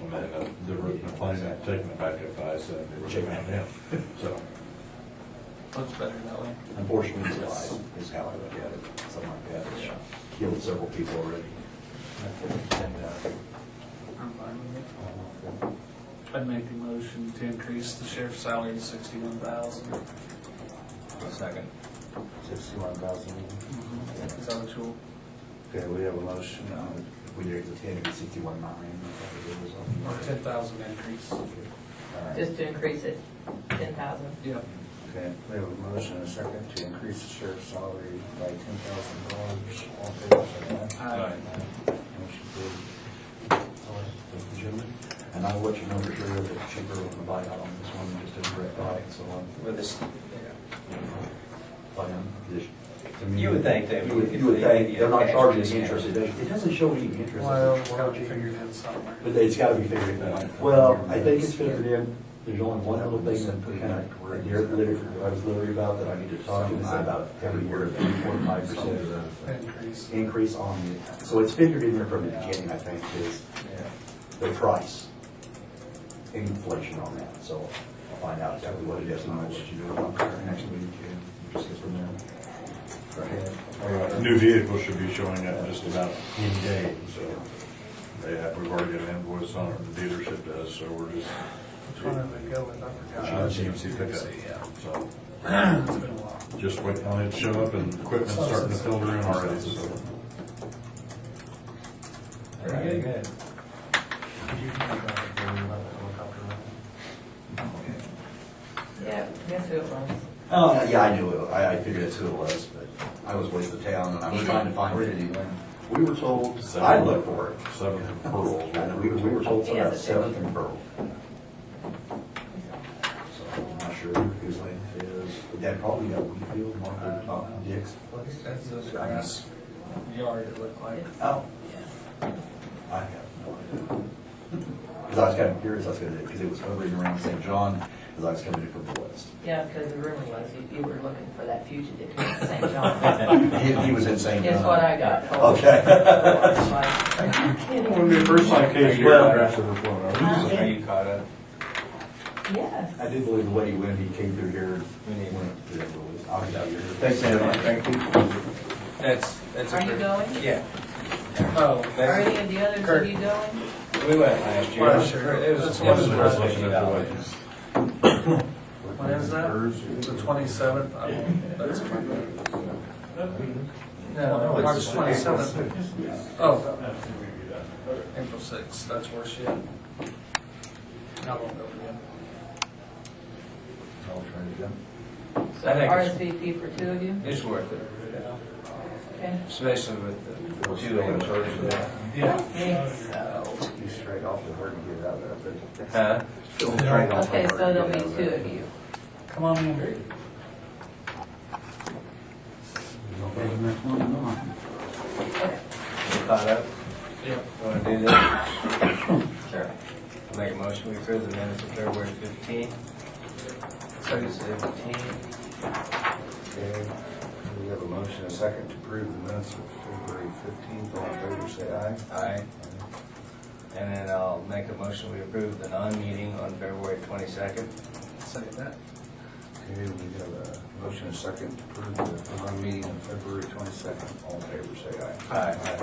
And then the plane had taken it back at 5, so they were checking on him, so. Looks better that way. Unfortunately, it's life is how I look at it. Something like that. It's killed several people already. I'm fine with it. I'd make a motion to increase the sheriff's salary to 61,000. Second. 61,000. Is that what you'll? Okay, we have a motion. If we did it to 10, it'd be 61.9. Or 10,000 increase. just to increase it 10,000. Yep. Okay, we have a motion and a second to increase the sheriff's salary by $10,000. All in favor, say aye. Motion carried. Thank you, gentlemen. And I'll let you know for sure that cheaper will buy out on this one, just a direct buy, so With this, buy on. You would think they would. You would think, they're not Cash charging the discount. interest, it doesn't show any interest. Well, It's we'll have to charging. figure it in somewhere. But it's gotta be figured in. Well, I think it's figured in, there's only one little thing that kind of, I was literally about that I need to talk to you about every year, 3.5% Increase. increase on the, so it's figured in there from the beginning, I think, is the price, inflation on that, so I'll find out exactly what it is and I'll let you know next week, and just get from there. New vehicle should be showing up just about any day, so we've already got an invoice on it, the dealership does, so we're just. Which one did we go with? I forgot. GMC pickup, so It's been a while. just waiting on it to show up and equipment's starting to filter in already, so. Very good. Yeah, guess who it was? Oh, yeah, I knew it, I figured that's who it was, but I was way to town and I was trying to find Where it. did he win? We were told, I looked for it. 7 pearls. And we were told He for has that a seventh picture. and Pearl. So I'm not sure whose name it is. That probably got Wheatfield, Marco Dick's place. That's the grass yard, it looked like. Oh. I have no idea. Because I was kind of curious, because it was hovering around St. John, because I was coming in from the west. Yeah, because the rumor was you were looking for that fugitive in St. John. He was in St. John. Guess what I got told. Okay. When we first saw Casey, Well- Are you caught up? Yes. I did believe the way he went, he came through here and need went to I'll get out here. Thanks, everyone. Thank you. That's a Are you pretty- going? Yeah. Oh, Are any of the others Kurt. of you going? We went last year. Last year. It was That's it what was it was. $50. when is that? The 27th? That's Monday. No, March 27th. Oh. April 6th, that's worse yet. I won't go again. I'll try it again. So I think it's- RSVP for two of you? It's worth it, Okay. especially with the 2 a.m. charge of that. I think so. You straight off the hard to get out of there. Huh? Straight off the Okay, hard so to there'll get be out of two there. of you. Come on in. Okay. Caught up? Yep. Want to do that? Sure. Make a motion, we approve the minutes of February 15th. 2017. Okay, we have a motion and a second to approve the minutes of February 15th. All in favor, say aye. Aye. And then I'll make a motion, we approve the non-meeting on February 22nd. Say that. Okay, we have a motion and a second to approve the non-meeting on February 22nd. All in favor, say aye. Aye.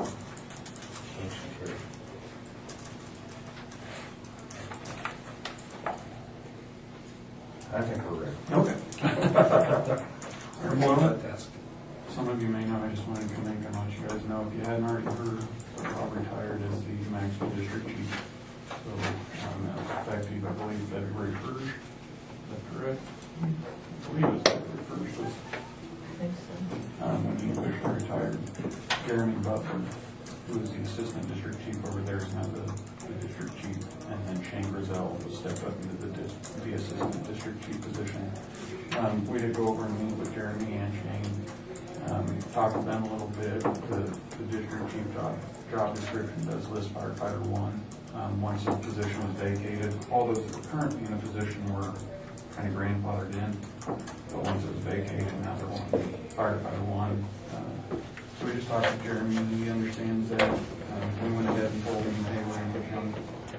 Motion carried. I think we're ready. Okay. Some of you may know, I just wanted to make and let you guys know, if you hadn't already heard, Rob retired as the Maxwell District Chief. So, that's effective, I believe, February 1st. Is that correct? I believe it was February 1st. I think so. When he officially retired. Jeremy Butler, who was the Assistant District Chief over there, is now the District Chief. And then Shane Grizel will step up into the Assistant District Chief position. We did go over and meet with Jeremy and Shane. Talk with them a little bit. The district chief job description does list firefighter 1. Once the position was vacated, all those that were currently in a position were kind of grandfathered in. But once it was vacated, now they're wanting firefighter 1. So we just talked with Jeremy, and he understands that. We went ahead and told him, hey, we're going to give him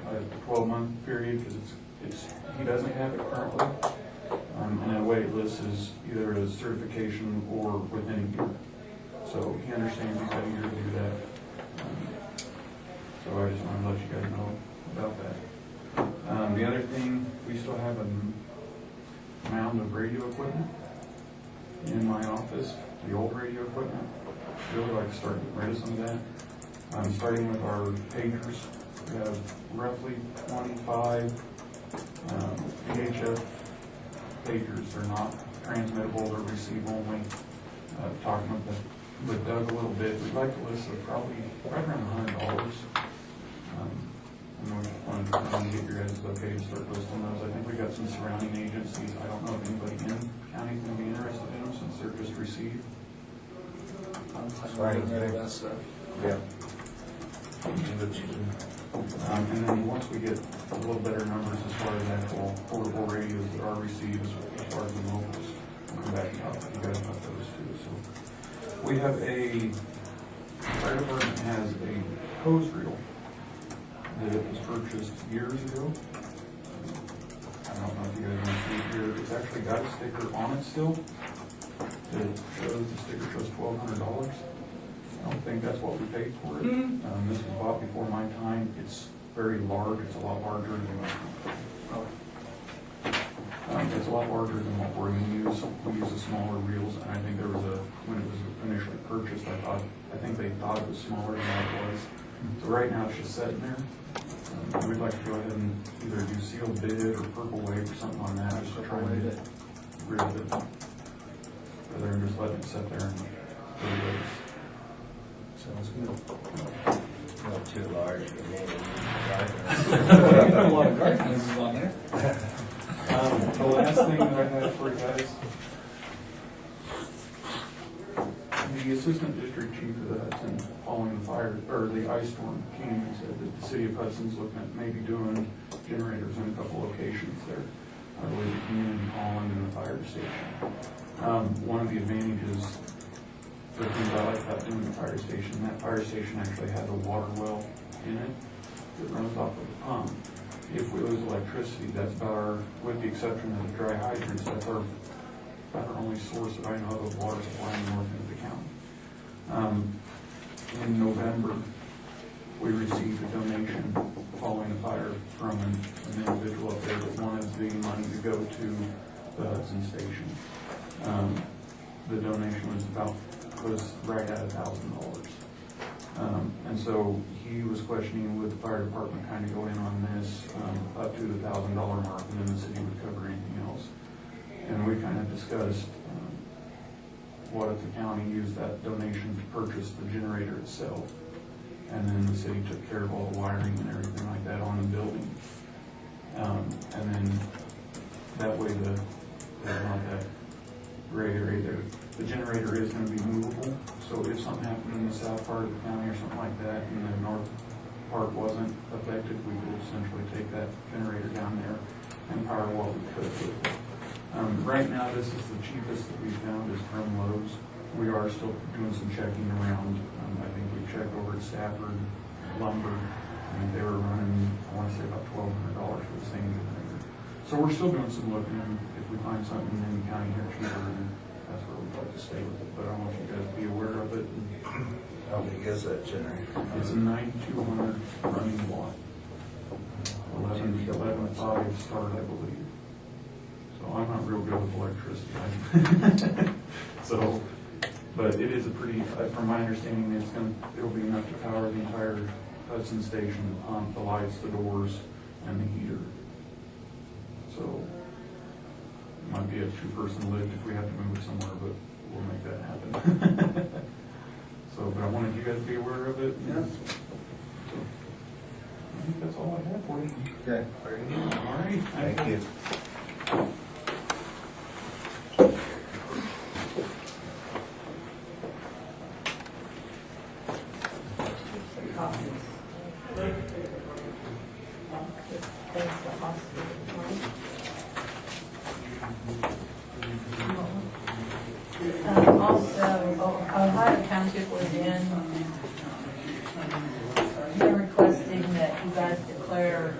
a 12-month period because he doesn't have it currently. And a wait list is either a certification or within a year. So he understands he's got a year to do that. So I just wanted to let you guys know about that. The other thing, we still have a mound of radio equipment in my office, the old radio equipment. Really like to start getting rid of some of that. Starting with our pagers, we have roughly 25 VHF pagers, they're not transmittable, they're receive only. Talking with Doug a little bit, we'd like to list of probably right around $100. And we just wanted to get your guys okay to start listing those. I think we got some surrounding agencies. I don't know if anybody in the county is going to be interested in them since they're just received. Yeah. And then once we get a little better numbers as far as actual portable radios that are received, as far as the mobiles, we'll come back and talk to you guys about those too. So we have fire department has a hose reel that was purchased years ago. I don't know if you guys want to see it here. It's actually got a sticker on it still. The sticker shows $1,200. I don't think that's what we paid for it. This was bought before my time. It's very large. It's a lot larger than it's a lot larger than what we're going to use. We use the smaller reels, and I think when it was initially purchased, I think they thought it was smaller than what it was. So right now it's just sitting there. We'd like to go ahead and either do sealed bid or purple wave or something on that, just to try and get rid of it. Rather than just letting it sit there and 30 days. Sounds good. Not too large for me. A lot of gardeners on there. The last thing that I have for you guys, the assistant district chief of the Hudson, following the fire, or the ice storm, came and said that the city of Hudson's looking at maybe doing generators in a couple locations there. I believe the community hall and the fire station. One of the advantages, the things I like about doing the fire station, that fire station actually has a water well in it that runs off of the pump. If we lose electricity, that's about our, with the exception of the dry hydrants, that's our only source that I know of water supply north into the county. In November, we received a donation following the fire from an individual up there that wanted the money to go to the Hudson station. The donation was right at $1,000. And so he was questioning, would the fire department kind of go in on this up to the $1,000 mark, and then the city would cover anything else. And we kind of discussed what if the county used that donation to purchase the generator itself, and then the city took care of all the wiring and everything like that on the building. And then that way there's not that gray area there. The generator is going to be movable, so if something happened in the south part of the county or something like that, and the north part wasn't affected, we could essentially take that generator down there and power what we could with it. Right now, this is the cheapest that we found is from Lowe's. We are still doing some checking around. I think we checked over at Stafford Lumber, and they were running, I want to say, about $1,200 for the same generator. So we're still doing some looking. If we find something in the county here cheaper, that's where we'd like to stay with it. But I want you guys to be aware of it. How big is that generator? It's a 9,200 running watt. 11.5 start, I believe. So I'm not real good with electricity. So, but it is a pretty, from my understanding, it'll be enough to power the entire Hudson station, the pump, the lights, the doors, and the heater. So it might be a two-person lift if we have to move it somewhere, but we'll make that happen. So, but I wanted you guys to be aware of it. Yeah. So, I think that's all I have for you. Okay, very good. All right. Thank you. Also, Ohio Township was in, they're requesting that you guys declare,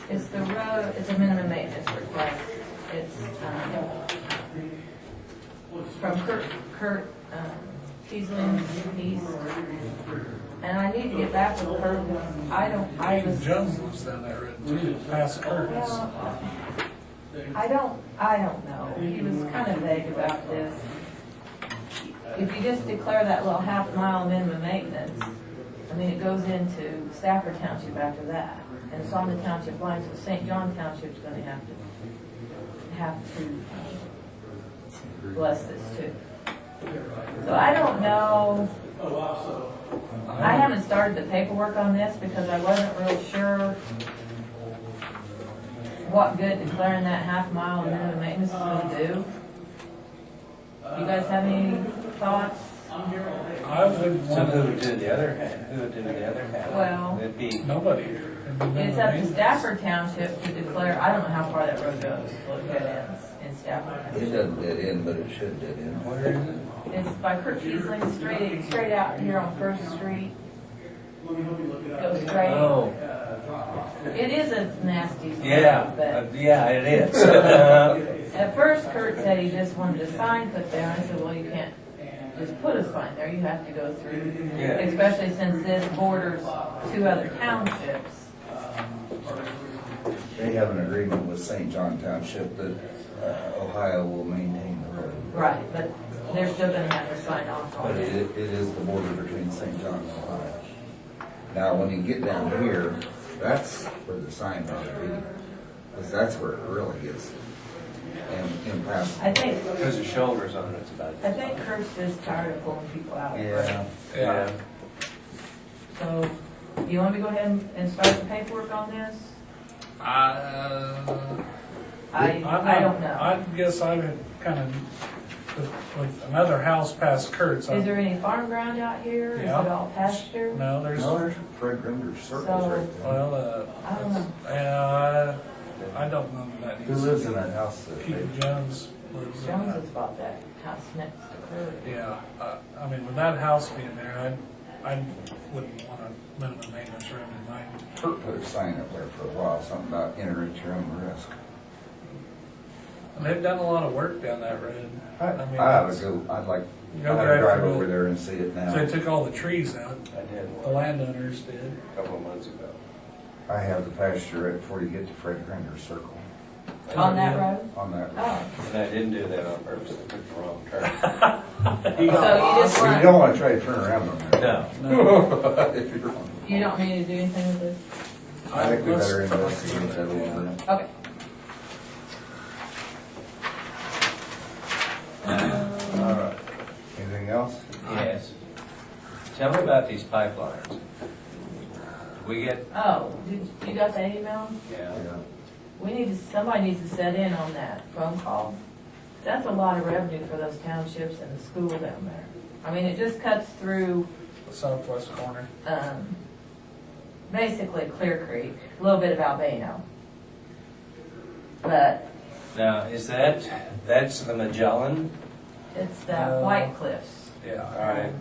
it's the road, it's a minimum maintenance request. It's from Kurt Kiesling, and I need to get back with her. I was. Jones lives down there past Curtis. I don't know. He was kind of vague about this. If you just declare that little half-mile minimum maintenance, I mean, it goes into Stafford Township after that, and it's on the township line, so St. John Township's gonna have to bless this too. So I don't know, I haven't started the paperwork on this because I wasn't real sure what good declaring that half mile of minimum maintenance is gonna do. You guys have any thoughts? I wouldn't So want who would to, do the other half? Who would do the other half? Well- It'd be, nobody. It's up to Stafford Township to declare, I don't know how far that road goes, what dead ends in Stafford It Township. doesn't dead end, but it should dead end. where is it? It's by Kirk Kiesling, straight out here on First Street. Go straight. Oh, It is a nasty road, yeah, but yeah, it is. at first Kurt said he just wanted a sign put there. I said, well, you can't just put a sign there, you have to go through, Yeah. especially since this borders two other townships. They have an agreement with St. John Township that Ohio will maintain the road. Right, but they're still gonna have to sign off on But it. it is the border between St. John and Ohio. Now, when you get down here, that's where the sign ought to be, because that's where it really is. And in past, I think Because the shoulders on it's about. Kurt's just tired of pulling people out. yeah, Yeah. So, you want me to go ahead and start the paperwork on this? I don't know. I guess I would kind of, with another house past Kurt's. Is there any farm ground out here? Is it Yeah. all pasture? No, there's, no, there's Fred Grinder's circles So- right there. well, I don't know. yeah, I don't know that. Who lives in that house that Peter they, Jones lives in Jones that. has bought that house next to Kurt. Yeah, I mean, with that house being there, I wouldn't want a minimum maintenance room in mine. Kurt put a sign up there for a while, something about enter at your own risk. And they've done a lot of work down that road. I would it's- go, I'd like, You I'd go have to drive drive through over it. there and see it now. They took all the trees out, I did the one landowners did. a couple of months ago. I have the pasture right before you get to Fred Grinder's circle, On that road? on that. Oh, And I didn't do that on purpose, I took the wrong turn. so you just So you want, don't wanna try to turn around on there. No. No. If you're on. you don't need to do anything with this? I think we better investigate that a little bit. Okay. All right. Anything else? Yes. Tell me about these pipelines. Do we get, Oh, you got that email? yeah, Somebody needs to set in on that phone call. That's a lot of revenue for those townships and the school down there. I mean, it just cuts through, The southwest corner. basically Clear Creek, a little bit of Albano. But now, that's the Magellan? it's the White Cliffs. Yeah. All right,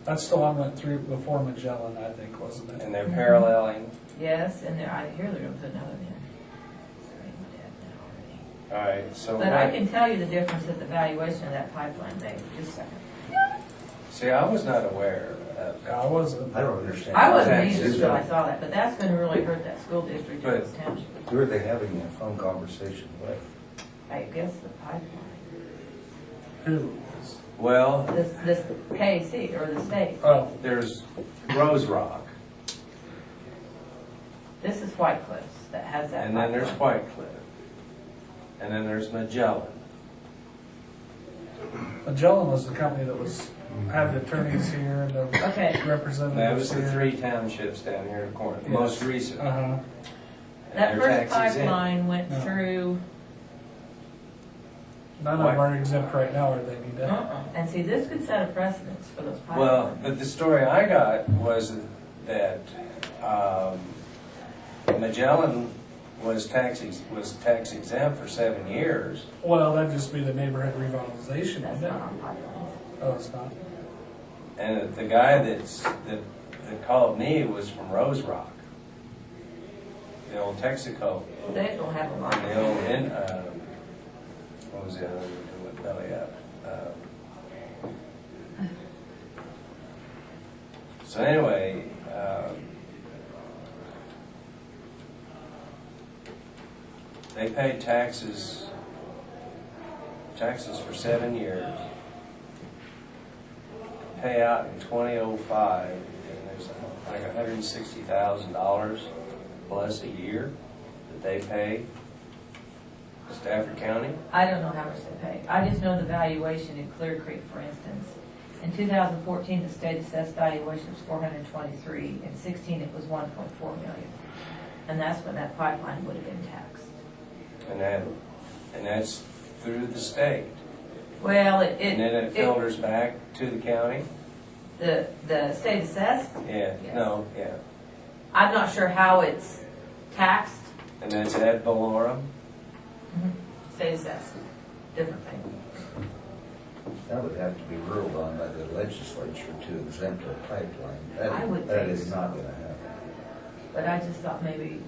That's the one went through before Magellan, I think, wasn't it? and they're paralleling, Yes, and I hear they're gonna put another in. all right, so But I what, can tell you the difference at the valuation of that pipeline, Dave, just a second. see, I was not aware of, Yeah, I wasn't. I don't understand. I wasn't Taxes. either until I saw that, but that's gonna really hurt that school district in But- this township. Who are they having a phone conversation with? I guess the pipeline, Who? well, this KC, or the state. Oh, there's Rose Rock, This is White Cliffs that has that. and then there's pipeline. White Cliff, and then there's Magellan. Magellan was the company that had the attorneys here and the Okay. That representatives was the here. 3 townships down here in the corner, Yes. most recent. Uh-huh. And That they're first tax exempt. pipeline went No. through, None of them are exempt right now, are they, Nita? and see, this could set a precedence for those pipelines. Well, but the story I got was that Magellan was tax exempt for 7 years. Well, that'd just be the neighborhood revitalization, That's wouldn't not it? on pipelines. Oh, it's not? And the guy that called me was from Rose Rock, the old Texaco, They don't have a the market. old, what was the other one with belly up? So anyway, they paid taxes for 7 years. Pay out in 2005, and there's like $160,000 plus a year that they pay Stafford County. I don't know how much they pay. I just know the valuation in Clear Creek, for instance. In 2014, the state assessed valuation was 423. In 16, it was 1.4 million. And that's when that pipeline would have been taxed. And that's through the state. Well, And then it filters back to the county? the state assessed, Yeah, Yes. no, yeah. I'm not sure how it's taxed. And that's ad valorem? State assessed, different thing. That would have to be ruled on by the legislature to exempt a pipeline. I would That think is so. not gonna happen. But I just thought maybe,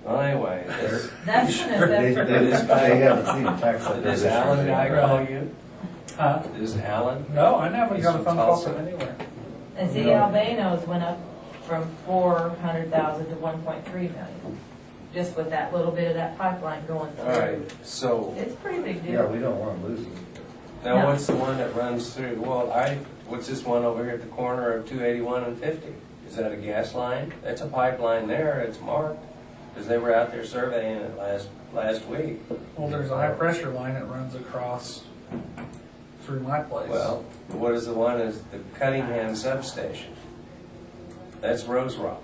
Well, anyway, this, that's gonna They affect. they haven't seen a tax like did this. this Alan guy call you? Huh? This Alan? No, I never got a He's phone from call Tulsa. from anywhere. And see, Albano's went up from 400,000 to 1.3 million, just with that little bit of that pipeline going All through. right, so It's a pretty big Yeah, deal. we don't wanna lose it. now No. what's the one that runs through, well, what's this one over here at the corner of 281 and 50? Is that a gas line? That's a pipeline there, it's marked, because they were out there surveying it last week. Well, there's a high pressure line that runs across through my place. Well, what is the one is the Cunningham substation? That's Rose Rock.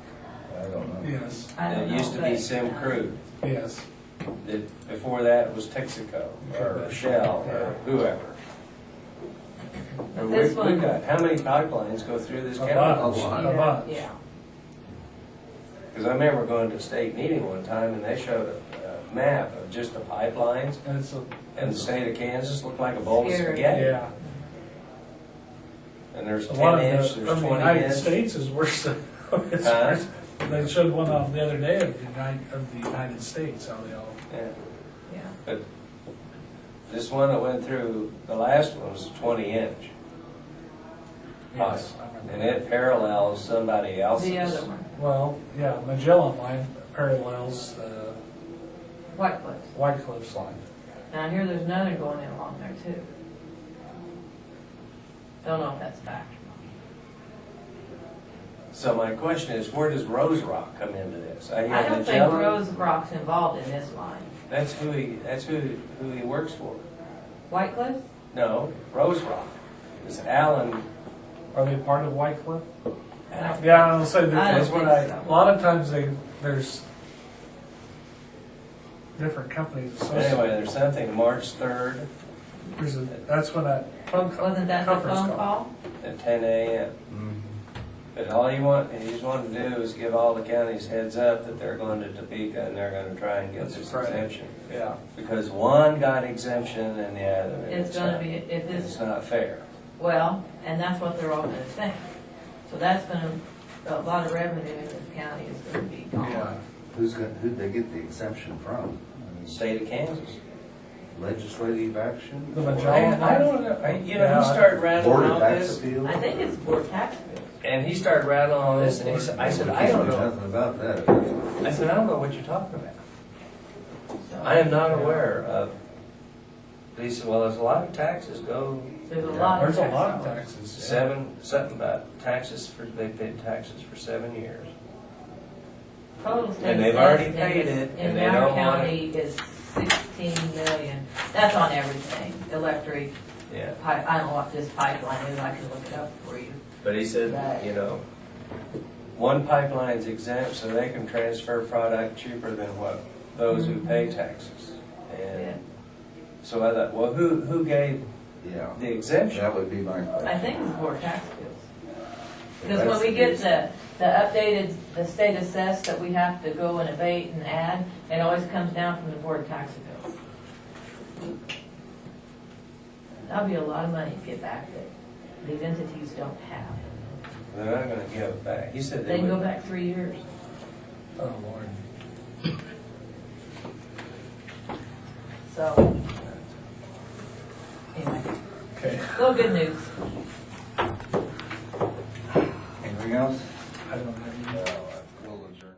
I don't know. Yes, I don't It know, used to be but, Sim Crude. yes. Before that was Texaco, or Shell, or whoever. And This we've one- got, how many pipelines go through this A county? bunch, lot. a bunch. Yeah. Because I remember going to a state meeting one time and they showed a map of just the pipelines, And it's a, and the state of Kansas looked like a bowl of Scary. spaghetti. yeah. And there's A 10 lot inch, of the, there's from the 20 United inch. States is worse than, it's Huh? worse. They showed one on the other day of the United States, how they all, Yeah. Yeah. But this one that went through, the last one was 20 inch. yes, I remember. And it parallels somebody else's. The other one, Well, yeah, Magellan line parallels White Cliffs. White Cliffs line. Now, I hear there's another going in along there too. Don't know if that's fact. So my question is, where does Rose Rock come into this? I hear don't think Magellan. Rose Rock's involved in this line. That's who he works for. White Cliffs? No, Rose Rock. It's Alan. Are they part of White Cliff? Yeah, I'll say I don't that's think what so. a lot of times there's different companies associated. Anyway, there's something March 3rd That's when that phone call. Wasn't that the conference phone call? at 10 a.m. But all he's wanting to do is give all the counties heads up that they're going to Topeka and they're going to try and get That's this right. exemption. Yeah. Because one got exemption and the other. It's gonna be, if It's it's, not fair. well, and that's what they're all gonna think. So that's gonna, a lot of revenue in this county is gonna be Yeah. gone. Who'd they get the exemption from? I mean, State of Kansas. legislative action? The I Magellan line. don't know. You know, Yeah. he started rattling Board of all Tax this. Appeal? I think it's for tax bills. And he started rattling all this, and I said, I don't know. Nothing about that. I said, I don't know what you're talking about. So I am not aware of. He said, well, there's a lot of taxes go There's a lot of There's a tax lot of dollars. taxes. something about taxes they paid taxes for 7 years. Total state And they've already assessed paid in- it, In and they our don't want county is 16 million. That's on everything, electric, Yeah. I don't know what this pipeline is, I can look it up for you. But he said, you know, one pipeline's exempt, so they can transfer product cheaper than what those who pay taxes. Yeah. And so I thought, well, who gave Yeah, the exemption? that would be my question. I think it's for tax bills. If Because when that's we the get case- the updated, the state assessed that we have to go and abate and add, it always comes down from the Board of Tax Appeals. That'll be a lot of money to get back that these entities don't have. They're not gonna give it back. He said They they can go would. back 3 years. Oh, Lord. So, anyway, Okay. little good news. Anything else? I don't have any. We'll adjourn.